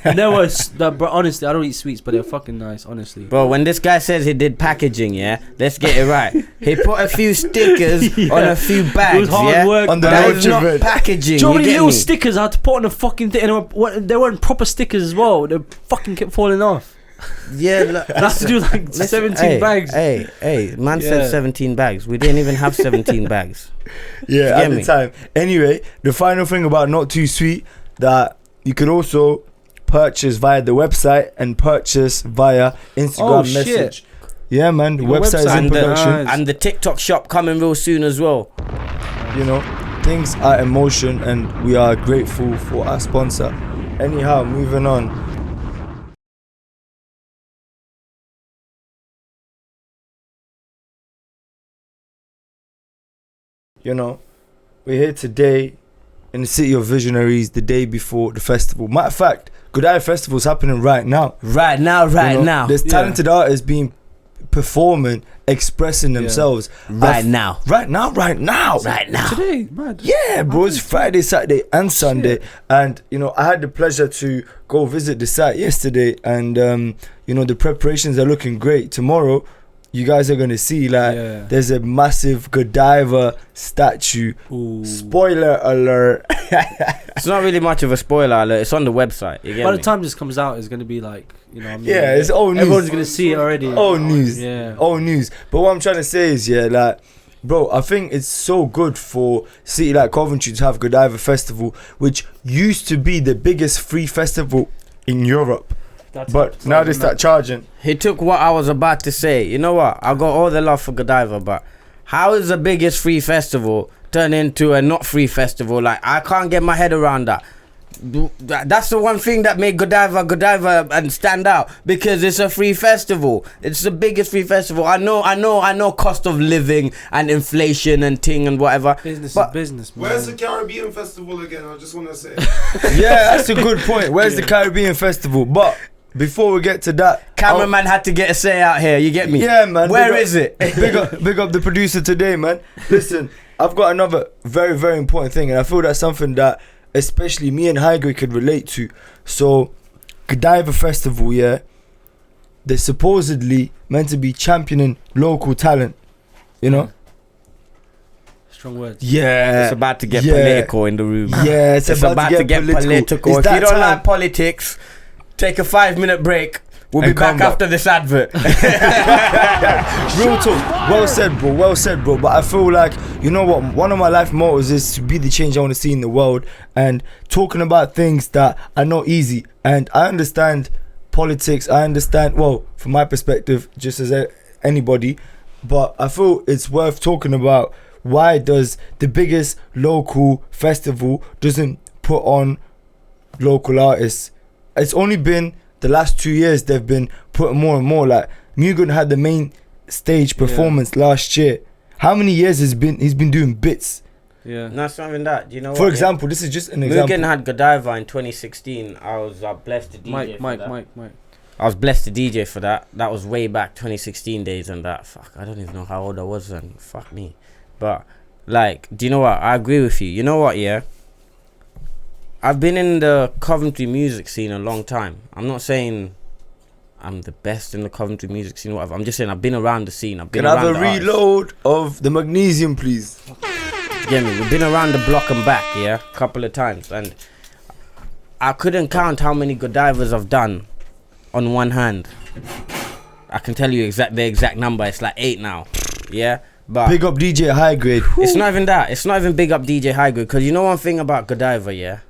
And there was, but honestly, I don't eat sweets, but they're fucking nice, honestly. Bro, when this guy says he did packaging, yeah, let's get it right. He put a few stickers on a few bags, It was hard yeah. work, On the That Roach is not event. packaging. Do you know how you many get little me? stickers I had to put on the fucking thing? And they weren't proper stickers as well. They fucking kept falling off. Yeah, look, And I had to do like 17 bags. Hey, man Yeah. said 17 bags. We didn't even have 17 bags. Yeah, Get at me? the time. Anyway, the final thing about Not Too Sweet, that you could also purchase via the website and purchase via Instagram Oh, shit. message. Yeah, man, the You got website is website? in And the, production. Nice. and the TikTok shop coming real soon as well. You know, things are in motion, and we are grateful for our sponsor. Anyhow, moving on. You know, we're here today in the City of Visionaries the day before the festival. Matter of fact, Godiva Festival is happening right now. Right now. There's talented artists being performing, expressing themselves. Right now. Today, mad. Yeah, bro, it's Friday, Saturday, and Sunday. And, you know, I had the pleasure to go visit the site yesterday. And, you know, the preparations are looking great. Tomorrow, you guys are going to see, like, there's a massive Godiva statue. Ooh. Spoiler alert. It's not really much of a spoiler alert. It's on the website. You get By me? the time this comes out, it's going to be like, you know what I mean? Yeah, it's old news. Everyone's going to see it already. Old news. Yeah. Old news. But what I'm trying to say is, like, bro, I think it's so good for city like Coventry to have Godiva Festival, which used to be the biggest free festival in Europe. But now they start charging. He took what I was about to say. You know what? I got all the love for Godiva, but how is the biggest free festival turn into a not free festival? Like, I can't get my head around that. That's the one thing that made Godiva and stand out, because it's a free festival. It's the biggest free festival. I know cost of living and inflation and ting and whatever. Business but is business, man. Where's the Caribbean Festival again? I just want to say. Yeah, that's a good point. Where's the Caribbean Festival? But before we get to that, cameraman had to get a say out here. You get me? Yeah, man. Where is it? big up the producer today, man. Listen, I've got another very, very important thing, and I feel that's something that especially me and Highgrade could relate to. So, Godiva Festival, they're supposedly meant to be championing local talent, you know? Strong words. Yeah. It's about to get political in the room. Yeah, it's about to get political. If you don't like politics, take a 5-minute break. We'll be back after this advert. Real talk. Well said, bro. But I feel like, you know what? One of my life mottos is to be the change I want to see in the world. And talking about things that are not easy. And I understand politics. I understand, well, from my perspective, just as anybody. But I feel it's worth talking about why does the biggest local festival doesn't put on local artists. It's only been the last 2 years they've been putting more and more. Like Mugen had the main stage performance last year. How many years he's been doing bits? Yeah. No, it's not even that. You know what? For example, this is just an example. Mugen had Godiva in 2016. I was blessed to DJ Mike. I was blessed to DJ for that. That was way back 2016 days and that. Fuck, I don't even know how old I was then. Fuck me. But like, do you know what? I agree with you. You know what? Yeah. I've been in the Coventry music scene a long time. I'm not saying I'm the best in the Coventry music scene, whatever. I'm just saying I've been around the scene. Can I have a reload of the magnesium, please? Get me? We've been around the block and back, a couple of times, and I couldn't count how many Godivas I've done on one hand. I can tell you the exact number. It's like 8 now, But big up DJ Highgrade. It's not even that. It's not even big up DJ Highgrade, because you know one thing about Godiva,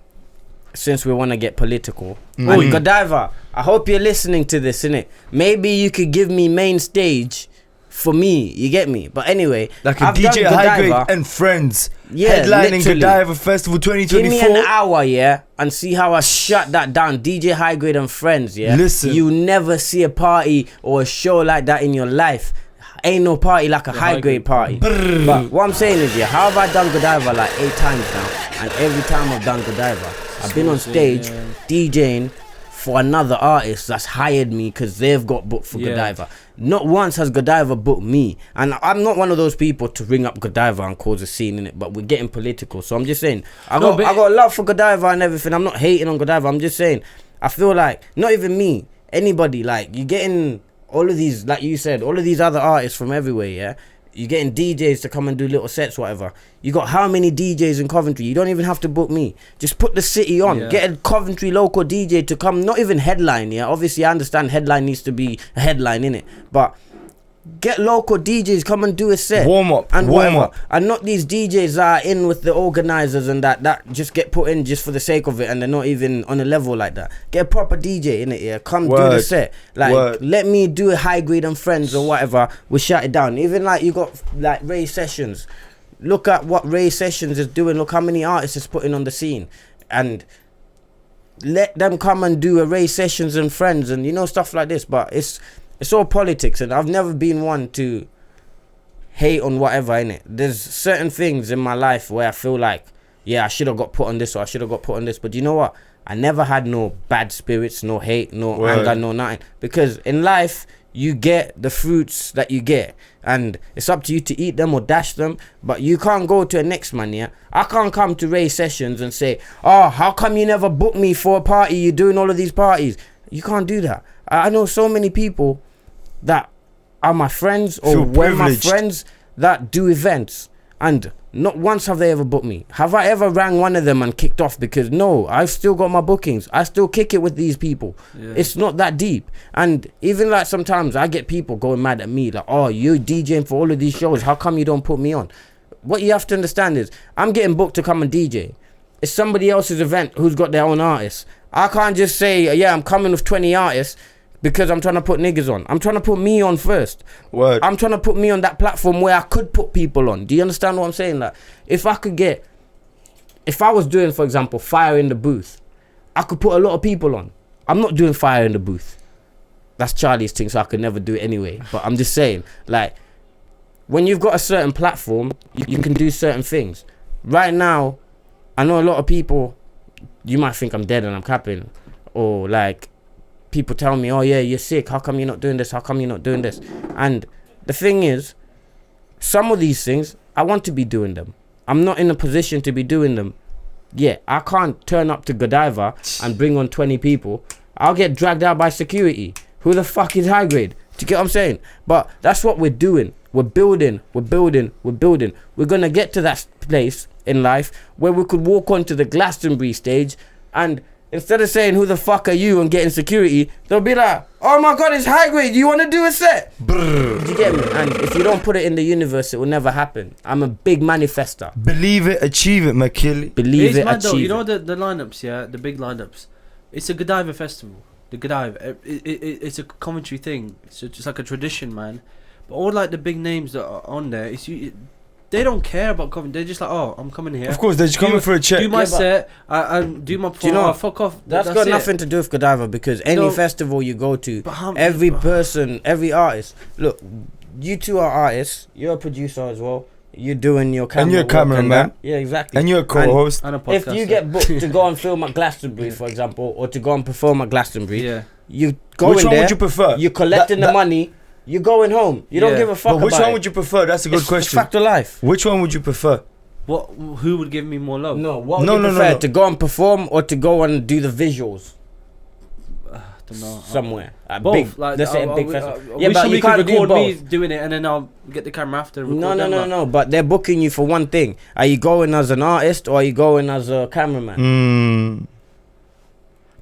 since we want to get political. And Godiva, I hope you're listening to this, innit? Maybe you could give me main stage for me, you get me? But anyway, like a I've DJ done Highgrade Godiva, and friends headlining headlining Godiva Festival 2024. Give me an hour, and see how I shut that down. DJ Highgrade and friends, Listen. You never see a party or a show like that in your life. Ain't no party like a Highgrade party. But what I'm saying is, how have I done Godiva like 8 times now? And every time I've done Godiva, I've been on stage DJing for another artist that's hired me because they've got booked for Godiva. Not once has Godiva booked me. And I'm not one of those people to ring up Godiva and cause a scene in it, but we're getting political. So I'm just saying, I got love for Godiva and everything. I'm not hating on Godiva. I'm just saying, I feel like, not even me, anybody, like, you're getting all of these, like you said, all of these other artists from everywhere, You're getting DJs to come and do little sets, whatever. You got how many DJs in Coventry? You don't even have to book me. Just put the city on. Get a Coventry local DJ to come, not even headline, Obviously, I understand headline needs to be a headline, innit? But get local DJs, come and do a set. Warm up. And not these DJs that are in with the organisers and that just get put in just for the sake of it, and they're not even on a level like that. Get a proper DJ in it, come do the set. Like, let me do a Highgrade and friends or whatever. We'll shut it down. Even like you got like Ray Sessions. Look at what Ray Sessions is doing. Look how many artists is putting on the scene. And let them come and do a Ray Sessions and friends and stuff like this. But it's all politics, and I've never been one to hate on whatever, innit? There's certain things in my life where I feel like yeah, I should have got put on this or I should have got put on this. But you know what? I never had no bad spirits, no hate, no anger, no nothing. Because in life, you get the fruits that you get. And it's up to you to eat them or dash them. But you can't go to a next man, yeah? I can't come to Ray Sessions and say, oh, how come you never booked me for a party? You're doing all of these parties. You can't do that. I know so many people that are my friends or were my friends that do events. And not once have they ever booked me. Have I ever rang one of them and kicked off? Because no, I've still got my bookings. I still kick it with these people. Yeah. It's not that deep. And even like sometimes I get people going mad at me like, oh, you're DJing for all of these shows. How come you don't put me on? What you have to understand is I'm getting booked to come and DJ. It's somebody else's event who's got their own artists. I can't just say, yeah, I'm coming with 20 artists because I'm trying to put niggas on. I'm trying to put me on first. Word. I'm trying to put me on that platform where I could put people on. Do you understand what I'm saying? Like, if I was doing, for example, Fire in the Booth, I could put a lot of people on. I'm not doing Fire in the Booth. That's Charlie's thing, so I could never do it anyway. But I'm just saying, like, when you've got a certain platform, you can do certain things. Right now, I know a lot of people, you might think I'm dead and I'm capping, or like, people tell me, oh yeah, you're sick, how come you're not doing this, how come you're not doing this? And the thing is, some of these things, I want to be doing them. I'm not in a position to be doing them. Yeah, I can't turn up to Godiva and bring on 20 people. I'll get dragged out by security. Who the fuck is Highgrade? Do you get what I'm saying? But that's what we're doing. We're building. We're gonna get to that place in life where we could walk onto the Glastonbury stage and instead of saying, who the fuck are you, and getting security, they'll be like, oh my God, it's Highgrade, you want to do a set? Did you get me? And if you don't put it in the universe, it will never happen. I'm a big manifester. Believe it, achieve it, Makili. Believe it, mad achieve though. it. You know the lineups, yeah? The big lineups. It's a Godiva festival. The Godiva. It's a commentary thing. It's just like a tradition, man. But all like the big names that are on there, they don't care about coming. They're just like, oh, I'm coming here. Of course, they're just coming for a check. Do my set. Do my performance. You know, fuck off. That's got nothing to do with Godiva, because any festival you go to, every person, every artist. Look, you two are artists. You're a producer as well. You're doing your camera. And you're a cameraman. Yeah, exactly. And you're a co-host. And a if you get booked to go and film at Glastonbury, for example, or to go and perform at Glastonbury, you go in there. Which one would you prefer? You're collecting the money. You're going home. You don't give a fuck about it. But which one would you prefer? That's a good question. It's fact of life. Which one would you prefer? What? Who would give me more love? No, what would you prefer? To go and perform or to go and do the visuals? Don't know. Somewhere. Both. Big, like, let's say a big festival. Yeah, but you can't record me doing it and then I'll get the camera after. No. But they're booking you for one thing. Are you going as an artist or are you going as a cameraman?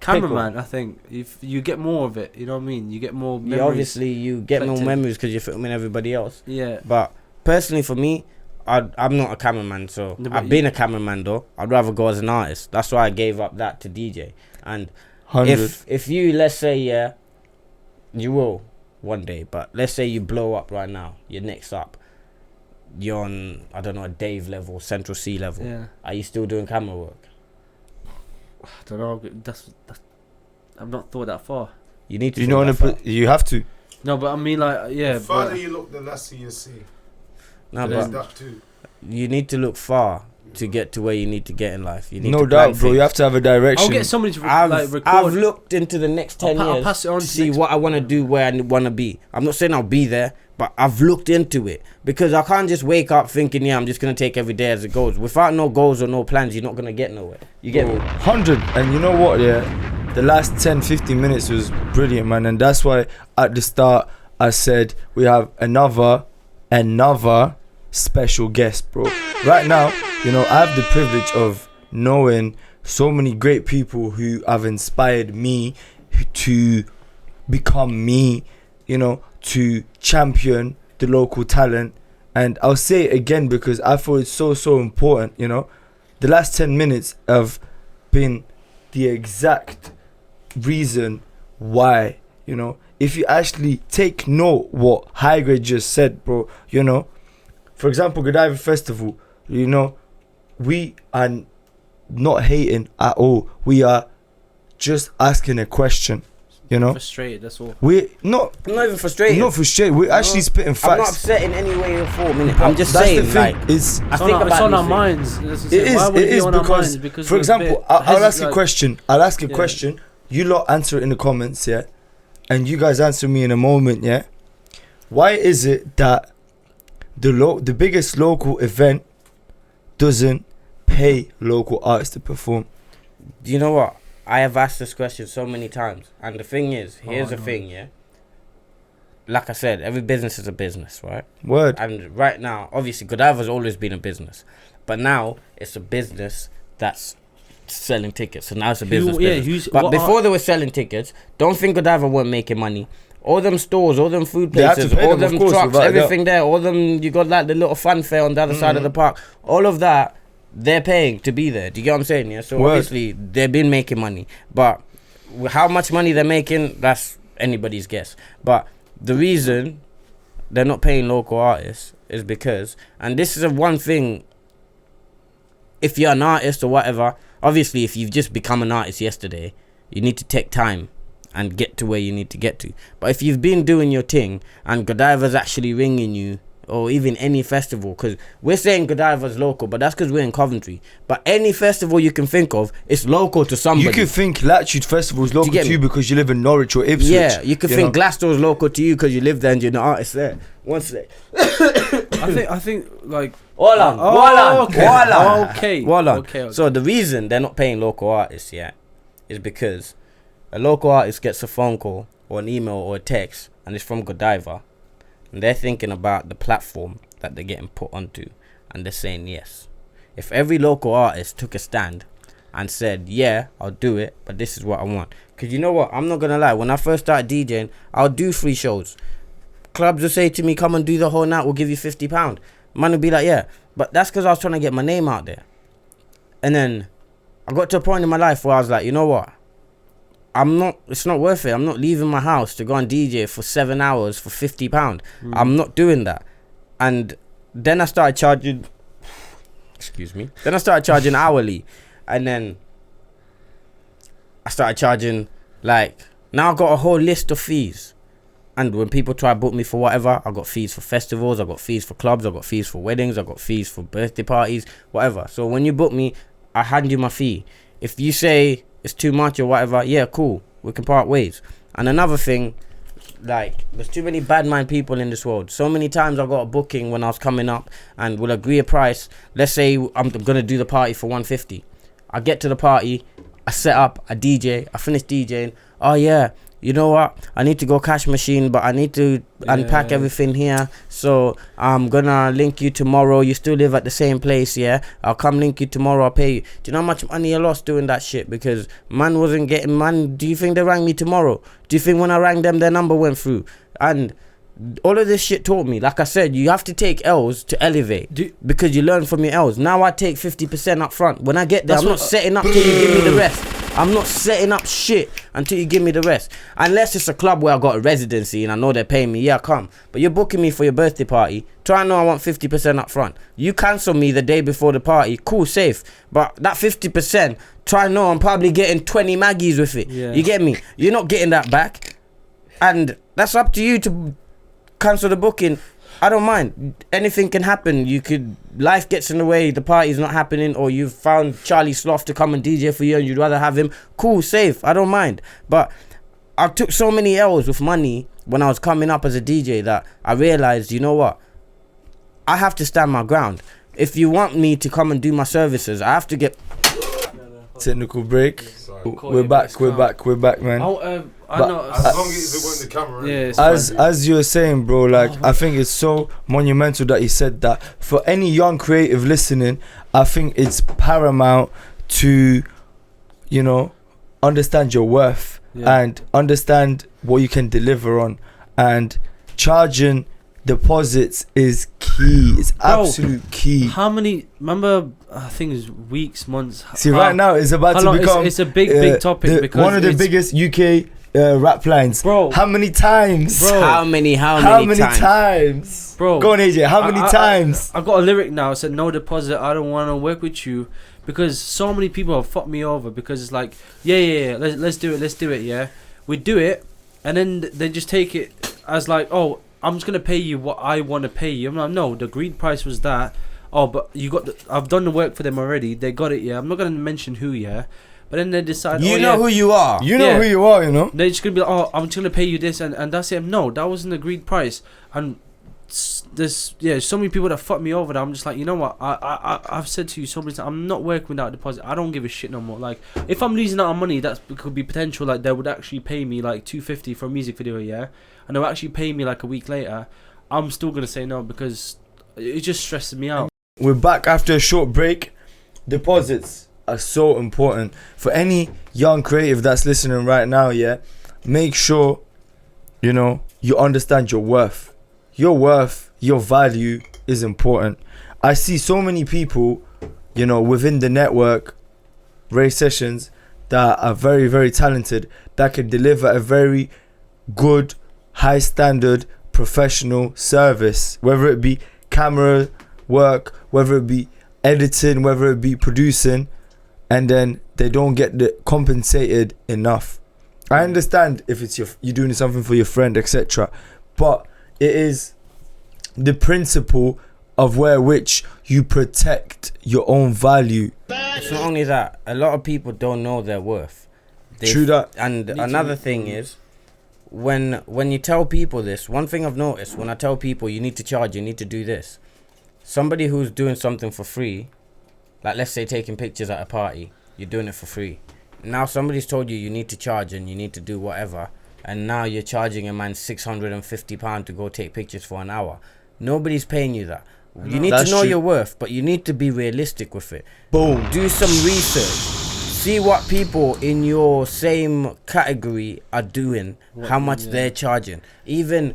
Cameraman, I think. If you get more of it, you know what I mean? You get more memories. Yeah, obviously, you get more memories because you're filming everybody else. Yeah. But personally, for me, I'm not a cameraman, so I've been a cameraman though. I'd rather go as an artist. That's why I gave up that to DJ. And if you, let's say, you will one day, but let's say you blow up right now, you're next up, you're on, I don't know, a Dave level, Central C level. Yeah. Are you still doing camera work? I don't know. That's I've not thought that far. You need to. You have to. No, but I mean, like, yeah. The farther you look, the less you see. No, There's but that too. you need to look far to get to where you need to get in life. You need no doubt, bro. You have to have a direction. I'll get somebody to record. I've looked into the next 10 years I'll pass it on to see what I want to do, where I want to be. I'm not saying I'll be there, but I've looked into it because I can't just wake up thinking, yeah, I'm just going to take every day as it goes. Without no goals or no plans, you're not going to get nowhere. You get me? 100. And you know what, yeah? The last 10, 15 minutes was brilliant, man. And that's why at the start I said we have another special guest, bro. Right now, you know, I have the privilege of knowing so many great people who have inspired me to become me, you know, to champion the local talent. And I'll say it again because I feel it's so important, you know. The last 10 minutes have been the exact reason why, you know, if you actually take note what Highgrade just said, bro, you know, for example, Godiva Festival, you know, we are not hating at all. We are just asking a question, You know, Frustrated. That's all. we're not I'm not even frustrated. frustrated. We're actually spitting I'm not facts. upset in any way or form. Innit? I'm just That's saying, the thing. like, It's I It's think on, about it's on these our things. minds. Why would it be is on our because, minds? Because for we're a example, bit I'll ask you a like- question. I'll ask you a Yeah. question. You lot answer it in the comments, yeah, and you guys answer me in a moment, yeah. Why is it that the biggest local event doesn't pay local artists to perform? Do you know what? I have asked this question so many times, and the thing is, here's I the know. thing, yeah. Like I said, every business is a business, right? Word. And right now, obviously, Godiva's always been a business, but now it's a business that's selling tickets. So now it's a business. But before they were selling tickets, don't think Godiva weren't making money. All them stores, all them food They had to places, pay all them, of them course, trucks, without a everything there, all them, you got like the little fun fair on the other side of the park. All of that, they're paying to be there. Do you get what I'm saying? Yeah. So Word. obviously they've been making money, but how much money they're making, that's anybody's guess. But the reason they're not paying local artists is because, and this is a one thing, if you're an artist or whatever, obviously if you've just become an artist yesterday, you need to take time and get to where you need to get to. But if you've been doing your thing and Godiva's actually ringing you, or even any festival, because we're saying Godiva's local, but that's because we're in Coventry. But any festival you can think of, it's local to somebody. You could think Latitude Festival is local get to you me? because you live in Norwich or Ipswich. Yeah, you could think know? Glasgow's local to you because you live there and you're an artist there. One sec. I think like. Wallan. Okay. So the reason they're not paying local artists yet is because a local artist gets a phone call or an email or a text and it's from Godiva, and they're thinking about the platform that they're getting put onto, and they're saying yes. If every local artist took a stand and said, yeah, I'll do it, but this is what I want. Because you know what? I'm not going to lie. When I first started DJing, I'll do 3 shows. Clubs will say to me, come and do the whole night, we'll give you £50. Man will be like, yeah. But that's because I was trying to get my name out there. And then I got to a point in my life where I was like, you know what? It's not worth it. I'm not leaving my house to go and DJ for 7 hours for £50. I'm not doing that. And then I started charging, then I started charging hourly. And then I started charging, like, now I got a whole list of fees. And when people try to book me for whatever, I got fees for festivals, I got fees for clubs, I got fees for weddings, I got fees for birthday parties, whatever. So when you book me, I hand you my fee. If you say it's too much or whatever, yeah, cool, we can part ways. And another thing, like, there's too many bad mind people in this world. So many times I got a booking when I was coming up and we'll agree a price. Let's say I'm gonna do the party for 150. I get to the party, I set up, I DJ, I finish DJing. Oh yeah, you know what? I need to go cash machine, but I need to unpack everything here. So I'm gonna link you tomorrow. You still live at the same place, yeah? I'll come link you tomorrow. I'll pay you. Do you know how much money I lost doing that shit? Because man wasn't getting man. Do you think they rang me tomorrow? Do you think when I rang them, their number went through? And all of this shit taught me, like I said, you have to take L's to elevate because you learn from your L's. Now I take 50% up front. When I get there, I'm not setting up till you give me the rest. I'm not setting up shit until you give me the rest. Unless it's a club where I got a residency and I know they're paying me, yeah, come. But you're booking me for your birthday party. Try and know I want 50% up front. You cancel me the day before the party, cool, safe. But that 50%, try and know I'm probably getting 20 Maggies with it. Yeah. You get me? You're not getting that back. And that's up to you to cancel the booking. I don't mind. Anything can happen. Life gets in the way, the party's not happening, or you've found Charlie Sloth to come and DJ for you and you'd rather have him. Cool, safe, I don't mind. But I took so many L's with money when I was coming up as a DJ that I realized, you know what? I have to stand my ground. If you want me to come and do my services, I have to get... Technical break. We're back, man. As long as it wasn't the camera. Yeah, as you were saying, bro, like, I think it's so monumental that you said that. For any young creative listening, I think it's paramount to, you know, understand your worth and understand what you can deliver on, and charging deposits is key. It's absolute key. How many? Remember, I think it's weeks, months. See, right now it's about to become. It's a big topic because one of the biggest UK rap lines. Bro, how many times? Bro, how many times? Bro, go on, AJ. How many times? I got a lyric now. It said, "No deposit. I don't want to work with you," because so many people have fucked me over. Because it's like, yeah. Let's do it. Yeah. we do it, and then they just take it as like, oh, I'm just gonna pay you what I want to pay you. I'm like, no, the agreed price was that. Oh, but you got I've done the work for them already. They got it. Yeah, I'm not gonna mention who. Yeah, but then they decide. You oh, know yeah, who you are. You know Yeah. who you are, you know. they're just gonna be like, oh, I'm just gonna pay you this, and that's it. No, that was an agreed price. And there's so many people that fuck me over that I'm just like, you know what, I've said to you so many times, I'm not working without a deposit. I don't give a shit no more. Like, if I'm losing out on money, that could be potential. Like, they would actually pay me like $250 for a music video, yeah, and they'll actually pay me like a week later. I'm still gonna say no because it just stresses me out. We're back after a short break. Deposits are so important for any young creative that's listening right now. Yeah, make sure you understand your worth. Your worth, your value is important. I see so many people, within the network, Ray Sessions, that are very, very talented, that can deliver a very good, high standard, professional service, whether it be camera work, whether it be editing, whether it be producing, and then they don't get compensated enough. I understand if it's you're doing something for your friend, etc., but it is the principle of which you protect your own value. It's not only that, a lot of people don't know their worth. True that. And another thing is, when you tell people this, one thing I've noticed, when I tell people you need to charge, you need to do this, somebody who's doing something for free, like let's say taking pictures at a party, you're doing it for free. Now somebody's told you need to charge and you need to do whatever, and now you're charging a man £650 to go take pictures for an hour. Nobody's paying you that. You need to know your worth, but you need to be realistic with it. Boom. Do some research. See what people in your same category are doing, how much they're charging. Even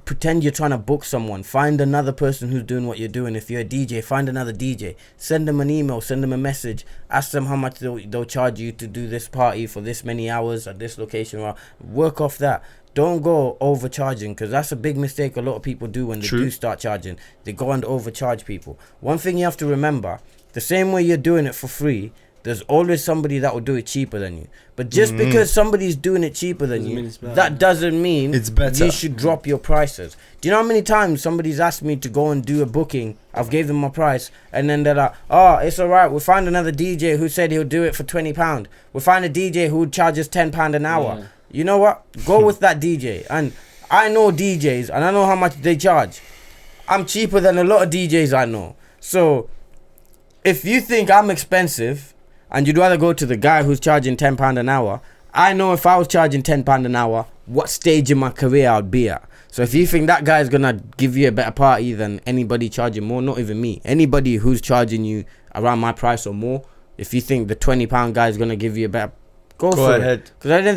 pretend you're trying to book someone. Find another person who's doing what you're doing. If you're a DJ, find another DJ. Send them an email, send them a message. Ask them how much they'll charge you to do this party for this many hours at this location. Work off that. Don't go overcharging, because that's a big mistake a lot of people do when they do start charging. They go and overcharge people. One thing you have to remember, the same way you're doing it for free, there's always somebody that will do it cheaper than you. But just because somebody's doing it cheaper than you, that doesn't mean it's better. You should drop your prices. Do you know how many times somebody's asked me to go and do a booking? I've gave them my price, and then they're like, oh, it's alright, we'll find another DJ who said he'll do it for £20. We'll find a DJ who would charge us £10 an hour. Yeah. You know what? Go with that DJ. And I know DJs, and I know how much they charge. I'm cheaper than a lot of DJs I know. So if you think I'm expensive and you'd rather go to the guy who's charging £10 an hour, I know if I was charging £10 an hour, what stage in my career I'd be at. So if you think that guy's gonna give you a better party than anybody charging more, not even me, anybody who's charging you around my price or more, if you think the £20 guy is gonna give you a better, go for ahead. it. Because at the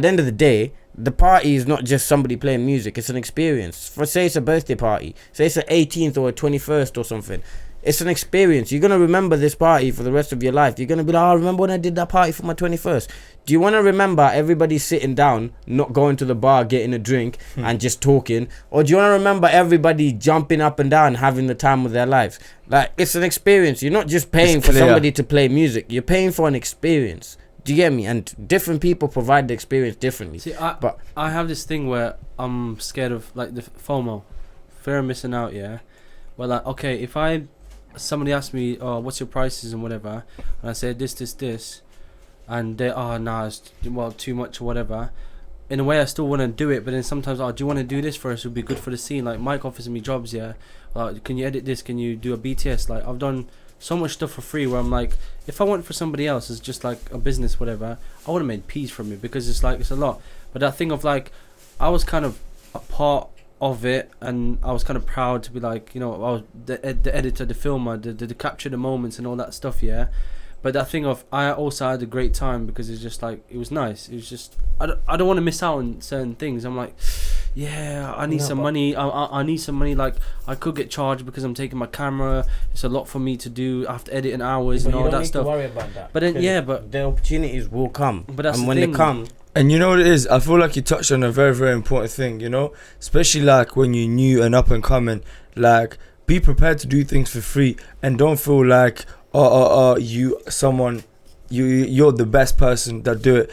end of the day, the party is not just somebody playing music, it's an experience. For say it's a birthday party, say it's an 18th or a 21st or something, it's an experience. You're going to remember this party for the rest of your life. You're going to be like, oh, remember when I did that party for my 21st? Do you want to remember everybody sitting down, not going to the bar, getting a drink and just talking? Or do you want to remember everybody jumping up and down, having the time of their lives? Like, it's an experience. You're not just paying for somebody to play music. You're paying for an experience. Do you get me? And different people provide the experience differently. See, I have this thing where I'm scared of, like, the FOMO. Fear of missing out, yeah? Well, like, okay, if somebody asks me, oh, what's your prices and whatever, and I say this, and they, oh, nah, it's, well, too much or whatever, in a way I still want to do it, but then sometimes, oh, do you want to do this for us? It would be good for the scene. Like, Mike offers me jobs, yeah, like, can you edit this, can you do a BTS? Like, I've done so much stuff for free where I'm like, if I went for somebody else as just like a business, whatever, I would have made peace from it, because it's like, it's a lot. But that thing of like, I was kind of a part of it, and I was kind of proud to be like, I was the editor, the filmer, the capture the moments and all that stuff, yeah. But that thing of, I also had a great time, because it's just like, it was nice. It was just, I don't want to miss out on certain things. I'm like, yeah, I need some money. I need some money. Like, I could get charged because I'm taking my camera. It's a lot for me to do. I have to edit in hours and all that stuff. Don't need to worry about that. But then, but the opportunities will come. But that's and the when thing. they come. And you know what it is? I feel like you touched on a very, very important thing, especially like when you're new and up and coming. Like, be prepared to do things for free, and don't feel like, you're the best person that do it.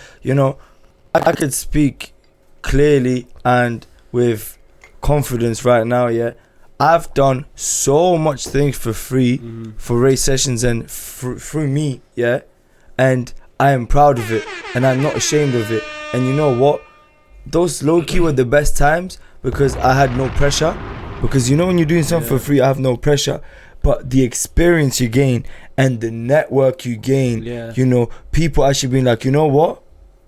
I could speak clearly and with confidence right now, yeah. I've done so much things for free for race sessions and through me, yeah. And I am proud of it and I'm not ashamed of it. And you know what? Those low-key were the best times because I had no pressure. Because you know when you're doing something for free, I have no pressure. But the experience you gain and the network you gain, you know, people actually being like, you know what?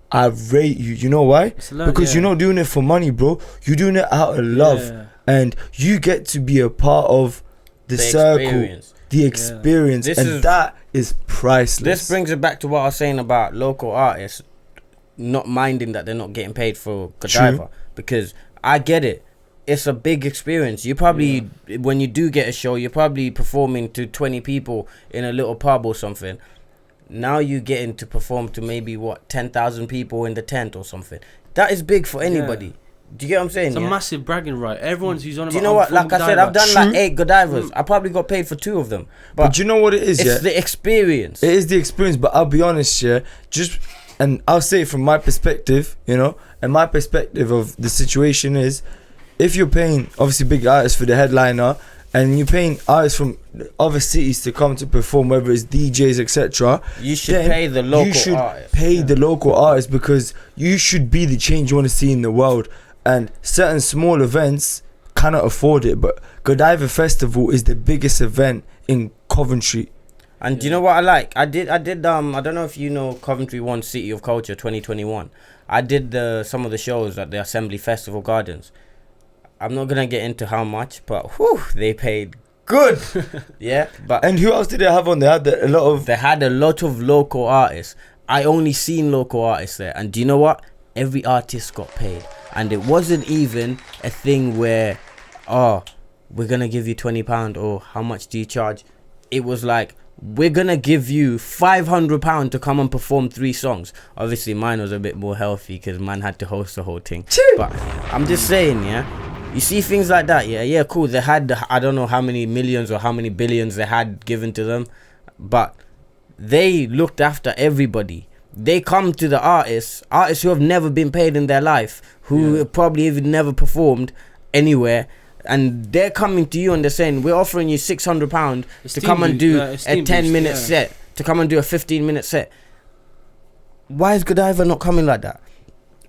I rate you. You know why? Because you're not doing it for money, bro. You're doing it out of love. And you get to be a part of the circle, the experience. And that is priceless. This brings it back to what I was saying about local artists not minding that they're not getting paid for Godiva. Because I get it. It's a big experience. You probably, when you do get a show, you're probably performing to 20 people in a little pub or something. Now you getting to perform to maybe 10,000 people in the tent or something. That is big for anybody. Do you get what I'm saying? It's a massive bragging right. Everyone's who's on about. Do you know what? Like I said, I've done like 8 Godivas. I probably got paid for 2 of them. But you know what it is? It's the experience. It is the experience. But I'll be honest, and I'll say it from my perspective, you know, and my perspective of the situation is, if you're paying obviously big artists for the headliner and you're paying artists from other cities to come to perform, whether it's DJs, etc., you should pay the local artists. You should pay the local artists because you should be the change you want to see in the world. And certain small events cannot afford it, but Godiva Festival is the biggest event in Coventry. And do you know what I like? I did I don't know if you know Coventry won City of Culture 2021. I did some of the shows at the Assembly Festival Gardens. I'm not gonna get into how much, but they paid good. And who else did they have on? They had a lot of local artists. I only seen local artists there, and do you know what? Every artist got paid. And it wasn't even a thing where, we're going to give you £20 or how much do you charge? It was like, we're going to give you £500 to come and perform 3 songs. Obviously, mine was a bit more healthy because man had to host the whole thing. But I'm just saying, you see things like that, cool. They had, I don't know how many millions or how many billions they had given to them. But they looked after everybody. They come to the artists who have never been paid in their life, who probably even never performed anywhere, and they're coming to you and they're saying, we're offering you £600 to come and do a 10-minute set, to come and do a 15-minute set. Why is Godiva not coming like that?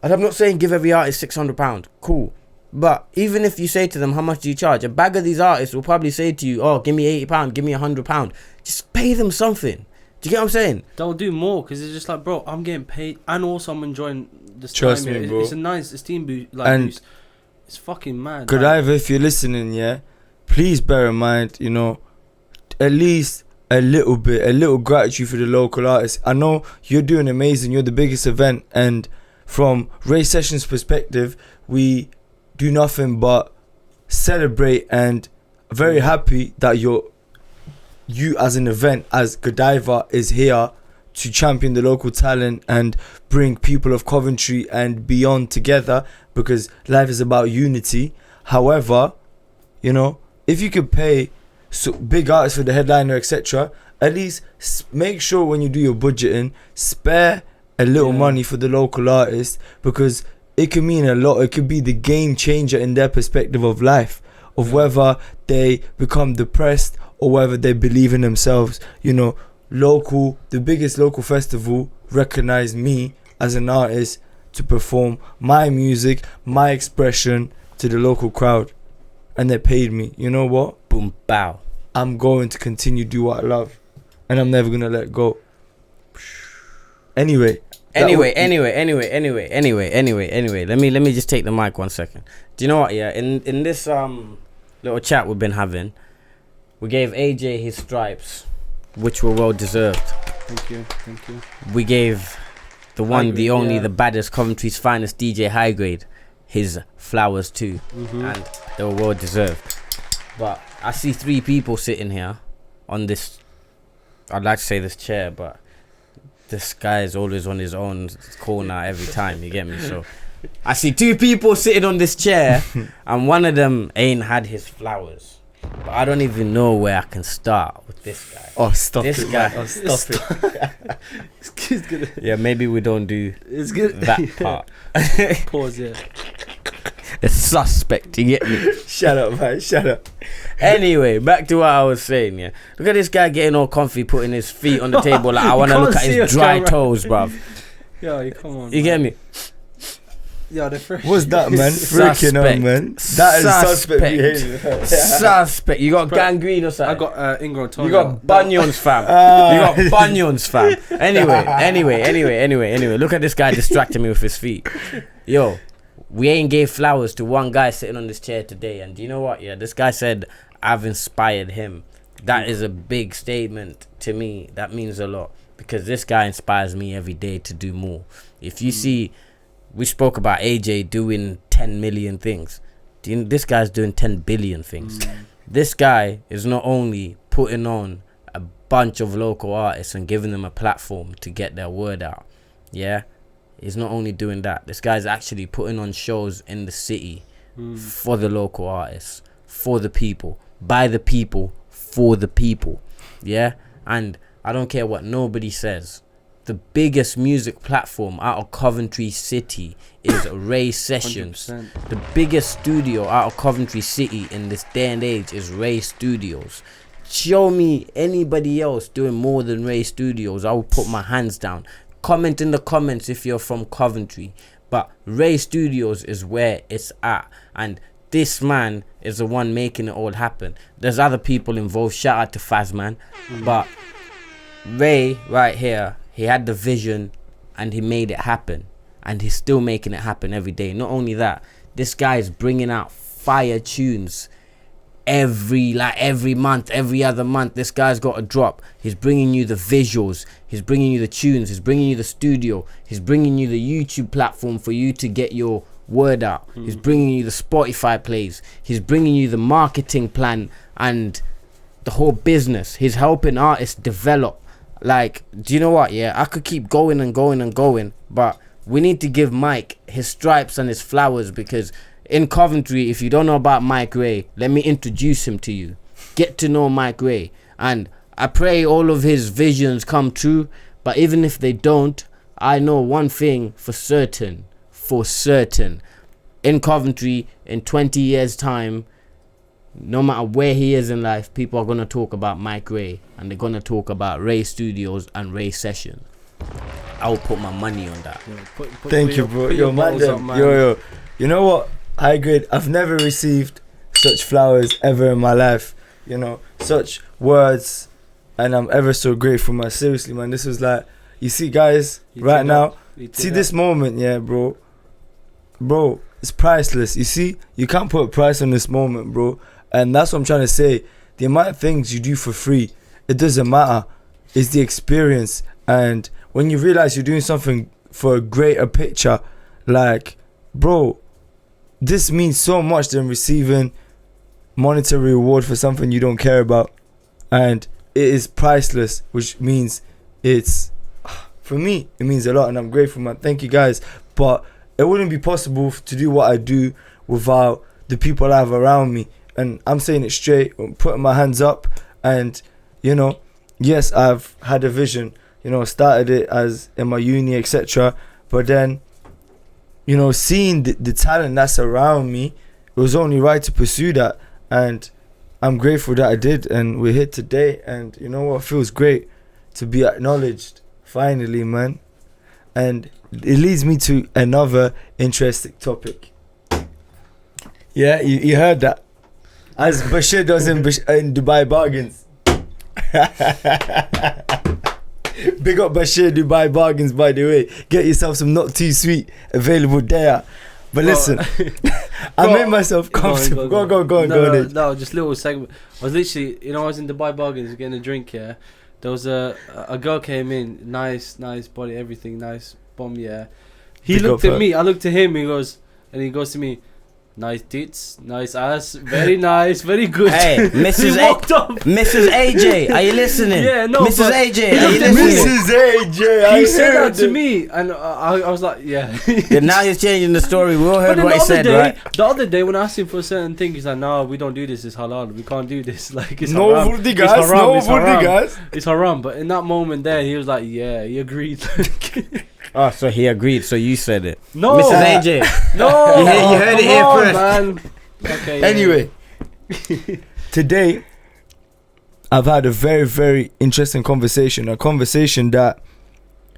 And I'm not saying give every artist £600, cool. But even if you say to them, how much do you charge? A bag of these artists will probably say to you, give me £80, give me £100. Just pay them something. Do you get what I'm saying? They'll do more because it's just like, bro, I'm getting paid and also I'm enjoying this time. Trust me, bro. It's a nice esteem boost. Boost. It's fucking mad. Godiva, if you're listening, please bear in mind, you know, at least a little gratitude for the local artists. I know you're doing amazing. You're the biggest event, and from Race Sessions perspective, we do nothing but celebrate and very happy that you as an event, as Godiva, is here to champion the local talent and bring people of Coventry and beyond together, because life is about unity. However, you know, if you could pay big artists for the headliner, etc., at least make sure when you do your budgeting, spare a little money for the local artist, because it can mean a lot. It could be the game changer in their perspective of life, of whether they become depressed or whether they believe in themselves. You know, the biggest local festival recognized me as an artist to perform my music, my expression to the local crowd, and they paid me. You know what? Boom, bow. I'm going to continue to do what I love, and I'm never gonna let go. Anyway. Let me just take the mic 1 second. Do you know what? In this little chat we've been having, we gave AJ his stripes, which were well deserved. Thank you. We gave the one, Highgrade, the only, the baddest, Coventry's finest DJ, Highgrade, his flowers too, and they were well deserved. But I see 3 people sitting here on this, I'd like to say this chair, but this guy is always on his own corner every time, you get me? So I see 2 people sitting on this chair and one of them ain't had his flowers. But I don't even know where I can start with this guy. Oh, stop This it, guy. man. Oh, stop it. It's gonna. Yeah, maybe we don't do It's good. that part. Pause. Yeah. The suspect, you get me? Shut up, man. Shut up. Anyway, back to what I was saying, yeah. Look at this guy getting all comfy, putting his feet on the table like I want to can't look at see his your dry camera. toes, bruv. Yo, you come on. You get me? Yo, the first. What's that, man? Freaking Suspect. on, man. That is suspect Suspect. behavior. Suspect. You got Bro, gangrene or I something? got ingrown toenail. You got bunions, fam. You got bunions, fam. Anyway. Look at this guy distracting me with his feet. Yo, we ain't gave flowers to one guy sitting on this chair today. And do you know what? Yeah, this guy said, I've inspired him. That is a big statement to me. That means a lot. Because this guy inspires me every day to do more. If you see, we spoke about AJ doing 10 million things. This guy's doing 10 billion things. This guy is not only putting on a bunch of local artists and giving them a platform to get their word out. Yeah, he's not only doing that. This guy's actually putting on shows in the city for the local artists, for the people, by the people, for the people. Yeah, and I don't care what nobody says. The biggest music platform out of Coventry City is Ray Sessions. 100%. The biggest studio out of Coventry City in this day and age is Ray Studios. Show me anybody else doing more than Ray Studios, I will put my hands down. Comment in the comments if you're from Coventry. But Ray Studios is where it's at. And this man is the one making it all happen. There's other people involved. Shout out to Fazman. But Ray right here, he had the vision and he made it happen. And he's still making it happen every day. Not only that, this guy is bringing out fire tunes every month, every other month. This guy's got a drop. He's bringing you the visuals. He's bringing you the tunes. He's bringing you the studio. He's bringing you the YouTube platform for you to get your word out. He's bringing you the Spotify plays. He's bringing you the marketing plan and the whole business. He's helping artists develop. Like, do you know what? Yeah, I could keep going and going and going, but we need to give Mike his stripes and his flowers, because in Coventry, if you don't know about Mike Ray, let me introduce him to you. Get to know Mike Ray. And I pray all of his visions come true, but even if they don't, I know one thing for certain. In Coventry, in 20 years' time, no matter where he is in life, people are going to talk about Mike Ray, and they're going to talk about Ray Studios and Ray Sessions. I will put my money on that. Thank you, bro. Yo, man, yo. You know what? Highgrade, I've never received such flowers ever in my life. You know, such words, and I'm ever so grateful, man. Seriously, man. This was like, you see, guys, right now, see this moment, yeah, bro. Bro, it's priceless. You see, you can't put a price on this moment, bro. And that's what I'm trying to say. The amount of things you do for free, it doesn't matter. It's the experience. And when you realize you're doing something for a greater picture, like, bro, this means so much than receiving monetary reward for something you don't care about. And it is priceless, which means it's, for me, it means a lot. And I'm grateful, man. Thank you, guys. But it wouldn't be possible to do what I do without the people I have around me. And I'm saying it straight, I'm putting my hands up. And, you know, yes, I've had a vision. You know, started it as in my uni, etc. But then, you know, seeing the talent that's around me, it was only right to pursue that. And I'm grateful that I did. And we're here today. And you know what? It feels great to be acknowledged, finally, man. And it leads me to another interesting topic. Yeah, you heard that. As Bashir does in Dubai Bargains. Big up Bashir Dubai Bargains, by the way. Get yourself some not too sweet available there. But listen, I made myself comfortable. Go on. No, just little segment. I was literally, you know, I was in Dubai Bargains getting a drink here. There was a girl came in, nice body, everything, nice bomb, yeah. He looked at me, I looked at him, he goes to me, Nice tits, nice ass, very nice, very good. Hey, Mrs. He walked up. Mrs. AJ, are you listening? Yeah, no, Mrs. but- AJ, are you listening? Mrs. AJ, He said that to me, and I was like, yeah. Yeah, now he's changing the story. We all heard But then what he said, right? the other day when I asked him for a certain thing, he's like, "No, we don't do this. It's halal. We can't do this. Like it's No haram. Vurdi It's guys, haram. no It's Vurdi haram. guys. It's haram." But in that moment there, he was like, "Yeah, he agreed." Oh, so he agreed. So you said it, No, Mrs. AJ. no, You heard it come here on, first. man. Okay. yeah, Anyway, today I've had a very, very interesting conversation. A conversation that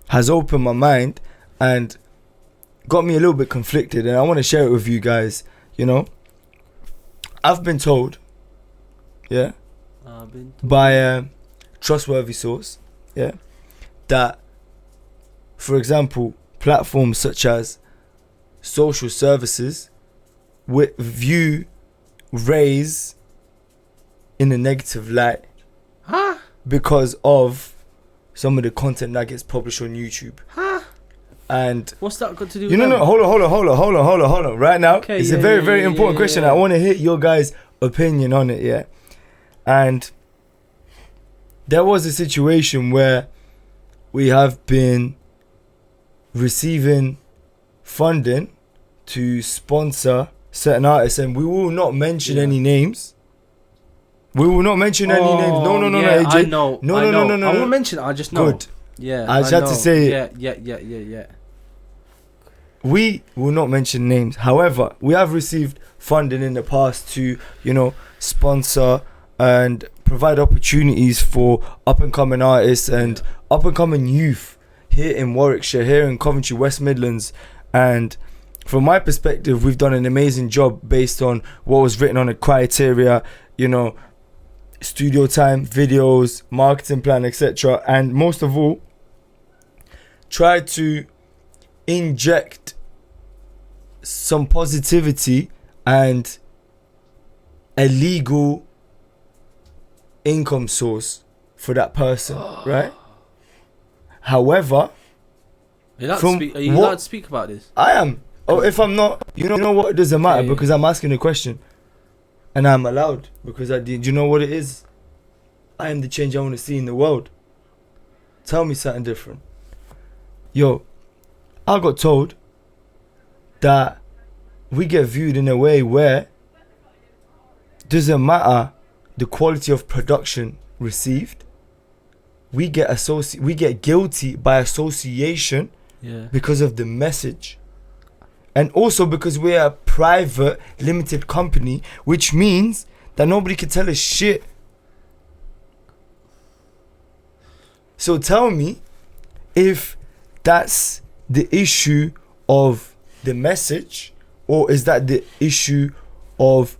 has opened my mind and got me a little bit conflicted, and I want to share it with you guys. You know, I've been told, yeah, I've been by a trustworthy source, yeah, that, for example, platforms such as social services view raise in a negative light because of some of the content that gets published on YouTube. And What's that got to do with you know, them? no, hold on. Right now, Okay, it's yeah, a very, yeah, very yeah, important yeah, question. yeah. I want to hear your guys' opinion on it, yeah. And there was a situation where we have been receiving funding to sponsor certain artists, and we will not mention Yeah. any names. We will not mention any names. No, yeah, AJ. I know. No, I no, know. no, no, I no. won't mention it. I just know. Good. Yeah, I just had to know. say it. Yeah. We will not mention names. However, we have received funding in the past to, you know, sponsor and provide opportunities for up and coming artists and up and coming youth here in Warwickshire, here in Coventry, West Midlands. And from my perspective, we've done an amazing job based on what was written on the criteria, you know, studio time, videos, marketing plan, etc. And most of all, try to inject some positivity and a legal income source for that person, right? However, Are you From what- allowed to speak about this? I am. Oh, if I'm not, you know what? It doesn't matter Yeah. because I'm asking a question, and I'm allowed because I did. You know what it is? I am the change I want to see in the world. Tell me something different. Yo, I got told that we get viewed in a way where doesn't matter the quality of production received. We get guilty by association Yeah. because of the message, and also because we're a private limited company, which means that nobody can tell us shit. So tell me if that's the issue of the message, or is that the issue of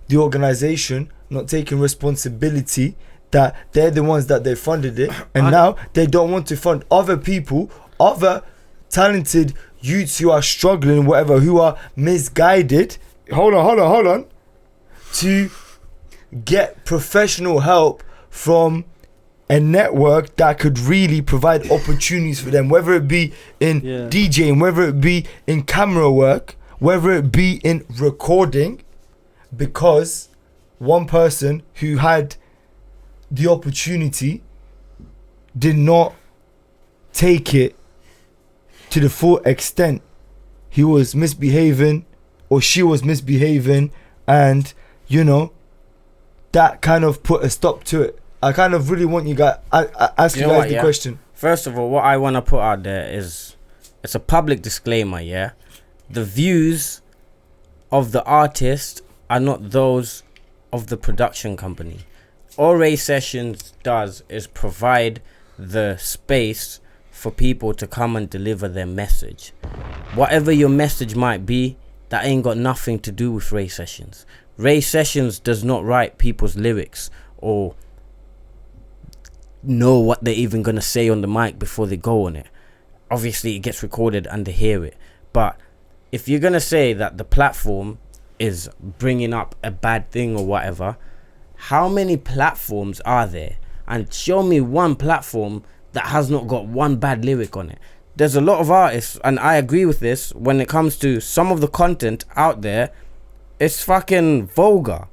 the organization not taking responsibility that they're the ones that they funded it, and now they don't want to fund other people, other talented youths who are struggling, whatever, who are misguided. Hold on. To get professional help from a network that could really provide opportunities for them, whether it be in DJing, whether it be in camera work, whether it be in recording, because one person who had the opportunity did not take it to the full extent. He was misbehaving, or she was misbehaving, and you know, that kind of put a stop to it. I kind of really want you guys, I ask you You know guys what, the yeah? question. First of all, what I want to put out there is, it's a public disclaimer, yeah? The views of the artist are not those of the production company. All Ray Sessions does is provide the space for people to come and deliver their message. Whatever your message might be, that ain't got nothing to do with Ray Sessions. Ray Sessions does not write people's lyrics or know what they're even gonna say on the mic before they go on it. Obviously it gets recorded and they hear it, but if you're gonna say that the platform is bringing up a bad thing or whatever, how many platforms are there? And show me one platform that has not got one bad lyric on it. There's a lot of artists, and I agree with this, when it comes to some of the content out there, it's fucking vulgar.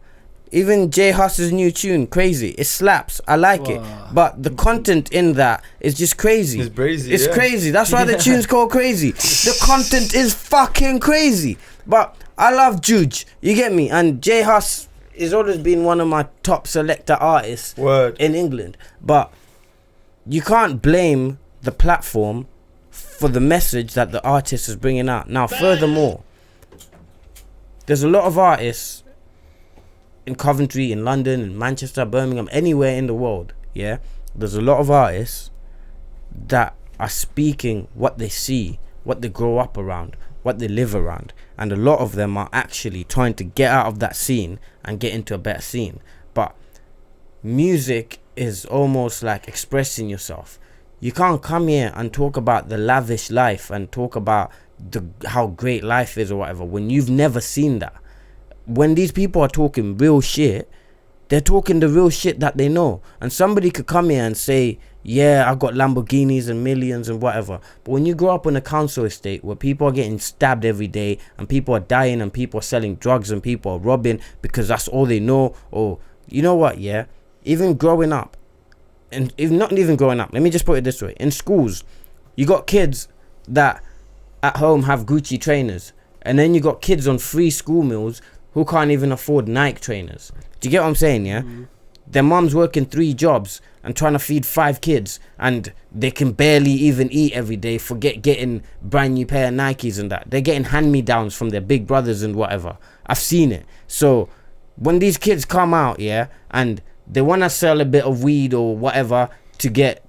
Even J Huss's new tune, Crazy, it slaps. I like it, but the content in that is just crazy. It's crazy. It's crazy. That's why the tune's called Crazy. The content is fucking crazy. But I love Juge. You get me? And J Huss has always been one of my top selector artists in England. But you can't blame the platform for the message that the artist is bringing out. Now, furthermore, there's a lot of artists in Coventry, in London, in Manchester, Birmingham, anywhere in the world, yeah? There's a lot of artists that are speaking what they see, what they grow up around, what they live around. And a lot of them are actually trying to get out of that scene and get into a better scene. But music is almost like expressing yourself. You can't come here and talk about the lavish life and talk about how great life is or whatever when you've never seen that. When these people are talking real shit, they're talking the real shit that they know. And somebody could come here and say, yeah, I got Lamborghinis and millions and whatever. But when you grow up in a council estate where people are getting stabbed every day and people are dying and people are selling drugs and people are robbing because that's all they know, or you know what, yeah, even growing up, and if not even growing up, let me just put it this way, in schools you got kids that at home have Gucci trainers, and then you got kids on free school meals who can't even afford Nike trainers. Do you get what I'm saying, yeah? Their mom's working 3 jobs and trying to feed 5 kids, and they can barely even eat every day, forget getting brand new pair of Nikes and that. They're getting hand-me-downs from their big brothers and whatever. I've seen it. So when these kids come out, yeah, and they want to sell a bit of weed or whatever to get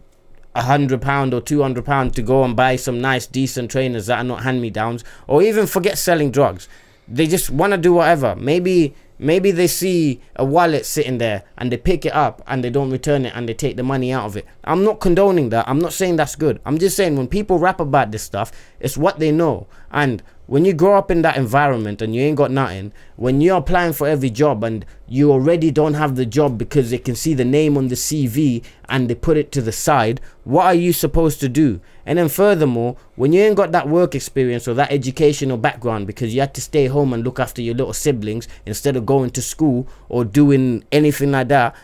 £100 or £200 to go and buy some nice decent trainers that are not hand-me-downs, or even forget selling drugs. They just want to do whatever. Maybe they see a wallet sitting there and they pick it up and they don't return it and they take the money out of it. I'm not condoning that. I'm not saying that's good. I'm just saying when people rap about this stuff, it's what they know. And when you grow up in that environment and you ain't got nothing, when you're applying for every job and you already don't have the job because they can see the name on the CV and they put it to the side, what are you supposed to do? And then furthermore, when you ain't got that work experience or that educational background because you had to stay home and look after your little siblings instead of going to school or doing anything like that,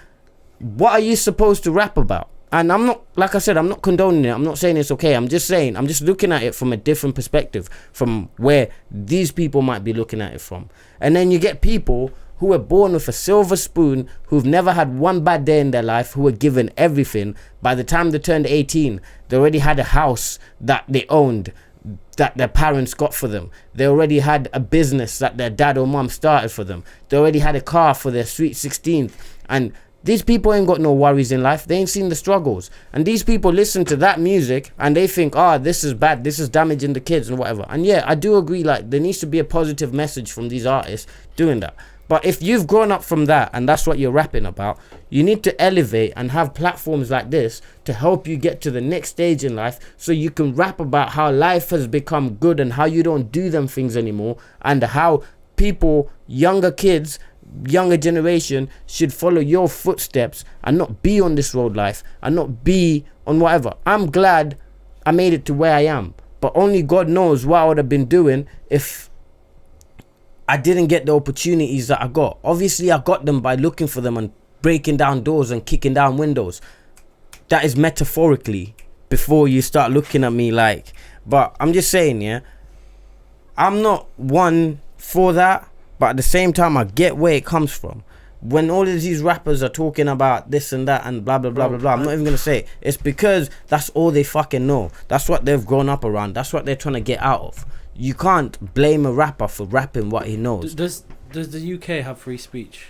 what are you supposed to rap about? And I'm not, like I said, I'm not condoning it. I'm not saying it's okay. I'm just saying, I'm just looking at it from a different perspective from where these people might be looking at it from. And then you get people who were born with a silver spoon, who've never had one bad day in their life, who were given everything. By the time they turned 18, they already had a house that they owned, that their parents got for them. They already had a business that their dad or mom started for them. They already had a car for their sweet 16th. And these people ain't got no worries in life. They ain't seen the struggles. And these people listen to that music and they think, this is bad, this is damaging the kids and whatever. And yeah, I do agree, like, there needs to be a positive message from these artists doing that. But if you've grown up from that and that's what you're rapping about, you need to elevate and have platforms like this to help you get to the next stage in life so you can rap about how life has become good and how you don't do them things anymore, and how people, younger kids, younger generation should follow your footsteps and not be on this road life and not be on whatever. I'm glad I made it to where I am, but only God knows what I would have been doing if I didn't get the opportunities that I got. Obviously I got them by looking for them and breaking down doors and kicking down windows. That is metaphorically, before you start looking at me like, but I'm just saying, yeah, I'm not one for that. But at the same time, I get where it comes from. When all of these rappers are talking about this and that and blah, blah, blah, blah, blah, I'm not even going to say it. It's because that's all they fucking know. That's what they've grown up around. That's what they're trying to get out of. You can't blame a rapper for rapping what he knows. Does the UK have free speech?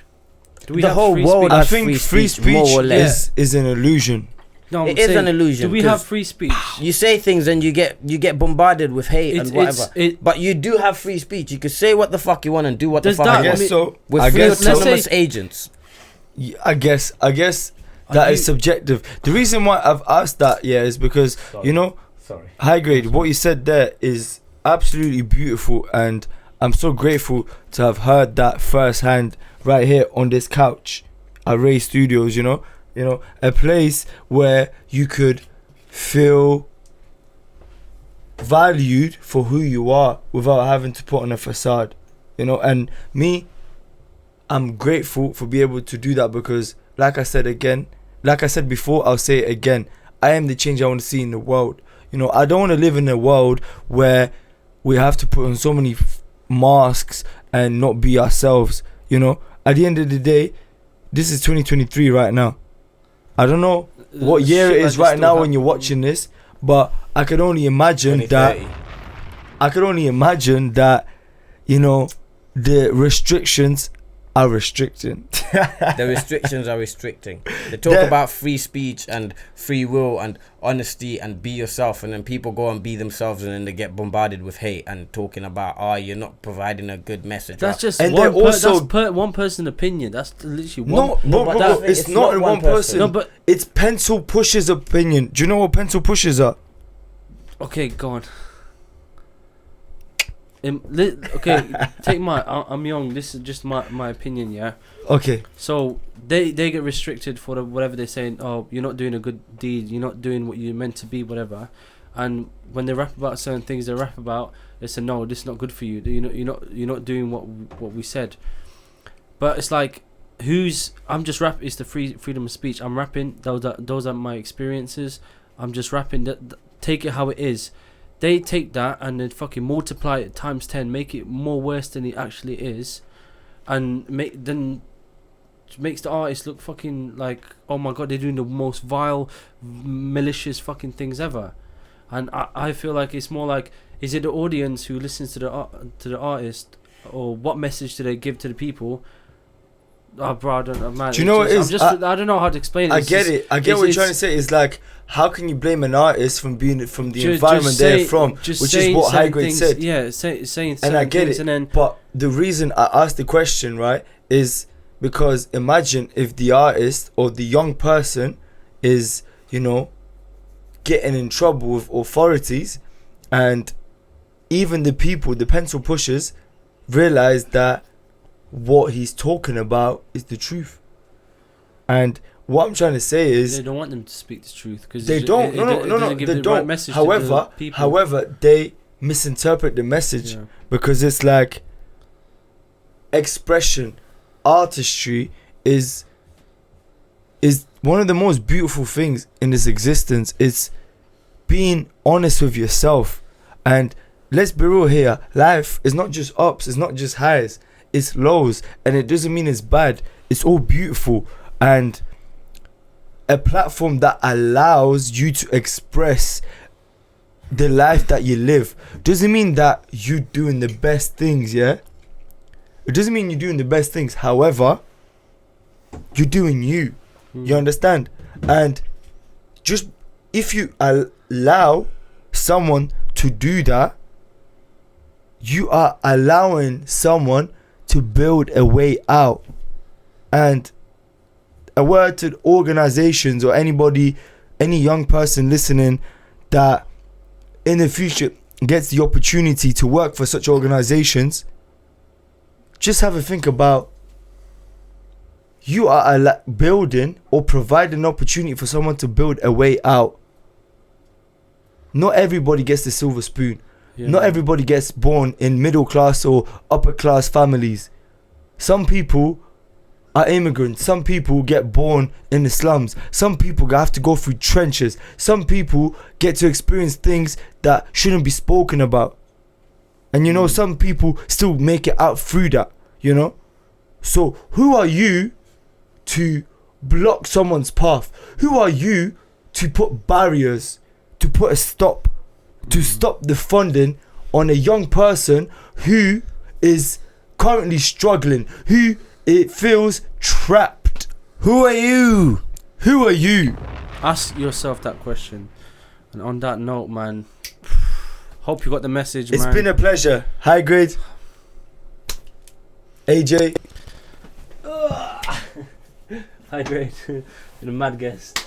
Do we The have whole free world speech? I has think free speech more or less. is an illusion. No, It is an illusion. Do we 'cause have free speech? You say things and you get bombarded with hate and whatever. But you do have free speech. You can say what the fuck you want and do what the Does fuck that- you I want. guess so. With I free guess so. autonomous agents. I guess that is subjective. The reason why I've asked that, yeah, is because you know, Highgrade, what you said there is absolutely beautiful, and I'm so grateful to have heard that firsthand right here on this couch at Ray Studios. You know, a place where you could feel valued for who you are without having to put on a facade. You know, and me, I'm grateful for being able to do that because, like I said before, I'll say it again. I am the change I want to see in the world. You know, I don't want to live in a world where we have to put on so many masks and not be ourselves. You know, at the end of the day, this is 2023 right now. I don't know what year it is right now when you're watching this, but I could only imagine that. I could only imagine that, you know, the restrictions are restricting. The restrictions are restricting. They talk about free speech and free will and honesty and be yourself, and then people go and be themselves, and then they get bombarded with hate and talking about, you're not providing a good message. That's just and one person's opinion. That's literally one. No, it's not one person. No, but it's Pencil Pusher's opinion. Do you know what Pencil Pushers are? Okay, go on. Okay, take I'm young. This is just my opinion, yeah. Okay. So they get restricted for whatever they're saying. Oh, you're not doing a good deed. You're not doing what you're meant to be, whatever. And when they rap about certain things, they say no, this is not good for you. You're not doing what we said. But it's like, I'm just rapping. It's the freedom of speech. I'm rapping. Those are my experiences. I'm just rapping. Take it how it is. They take that and then fucking multiply it times 10, make it more worse than it actually is, and makes the artist look fucking like, oh my god, they're doing the most vile, malicious fucking things ever. And I feel like it's more like, is it the audience who listens to the artist, or what message do they give to the people? Oh, bro, I don't know, man. Do you know what it is? I don't know how to explain it. I get what you're trying to say. It's like, how can you blame an artist from the environment they're from, which is what Highgrade said. Yeah, saying and I get it. But the reason I asked the question, right, is because imagine if the artist or the young person is, you know, getting in trouble with authorities, and even the people, the pencil pushers, realize that what he's talking about is the truth. And what I'm trying to say is, they don't want them to speak the truth because they don't. No, they don't. However, they misinterpret the message, because it's like expression, artistry is one of the most beautiful things in this existence. It's being honest with yourself. And let's be real here, life is not just ups, it's not just highs, it's lows, and it doesn't mean it's bad. It's all beautiful. And a platform that allows you to express the life that you live doesn't mean that you're doing the best things, yeah? It doesn't mean you're doing the best things. However, you're doing you. You understand? And just if you allow someone to do that, you are allowing someone to build a way out. And a word to organizations or anybody, any young person listening that in the future gets the opportunity to work for such organizations, just have a think about, you are building or providing an opportunity for someone to build a way out. Not everybody gets the silver spoon. Not everybody gets born in middle class or upper class families. Some people are immigrants. Some people get born in the slums. Some people have to go through trenches. Some people get to experience things that shouldn't be spoken about. And you know, some people still make it out through that, you know. So who are you to block someone's path? Who are you to put barriers, to put a stop, to stop the funding on a young person who is currently struggling, who it feels trapped? Who are you? Who are you? Ask yourself that question. And on that note, man, hope you got the message, It's man. been a pleasure. Highgrade, AJ. Highgrade. Been a mad guest.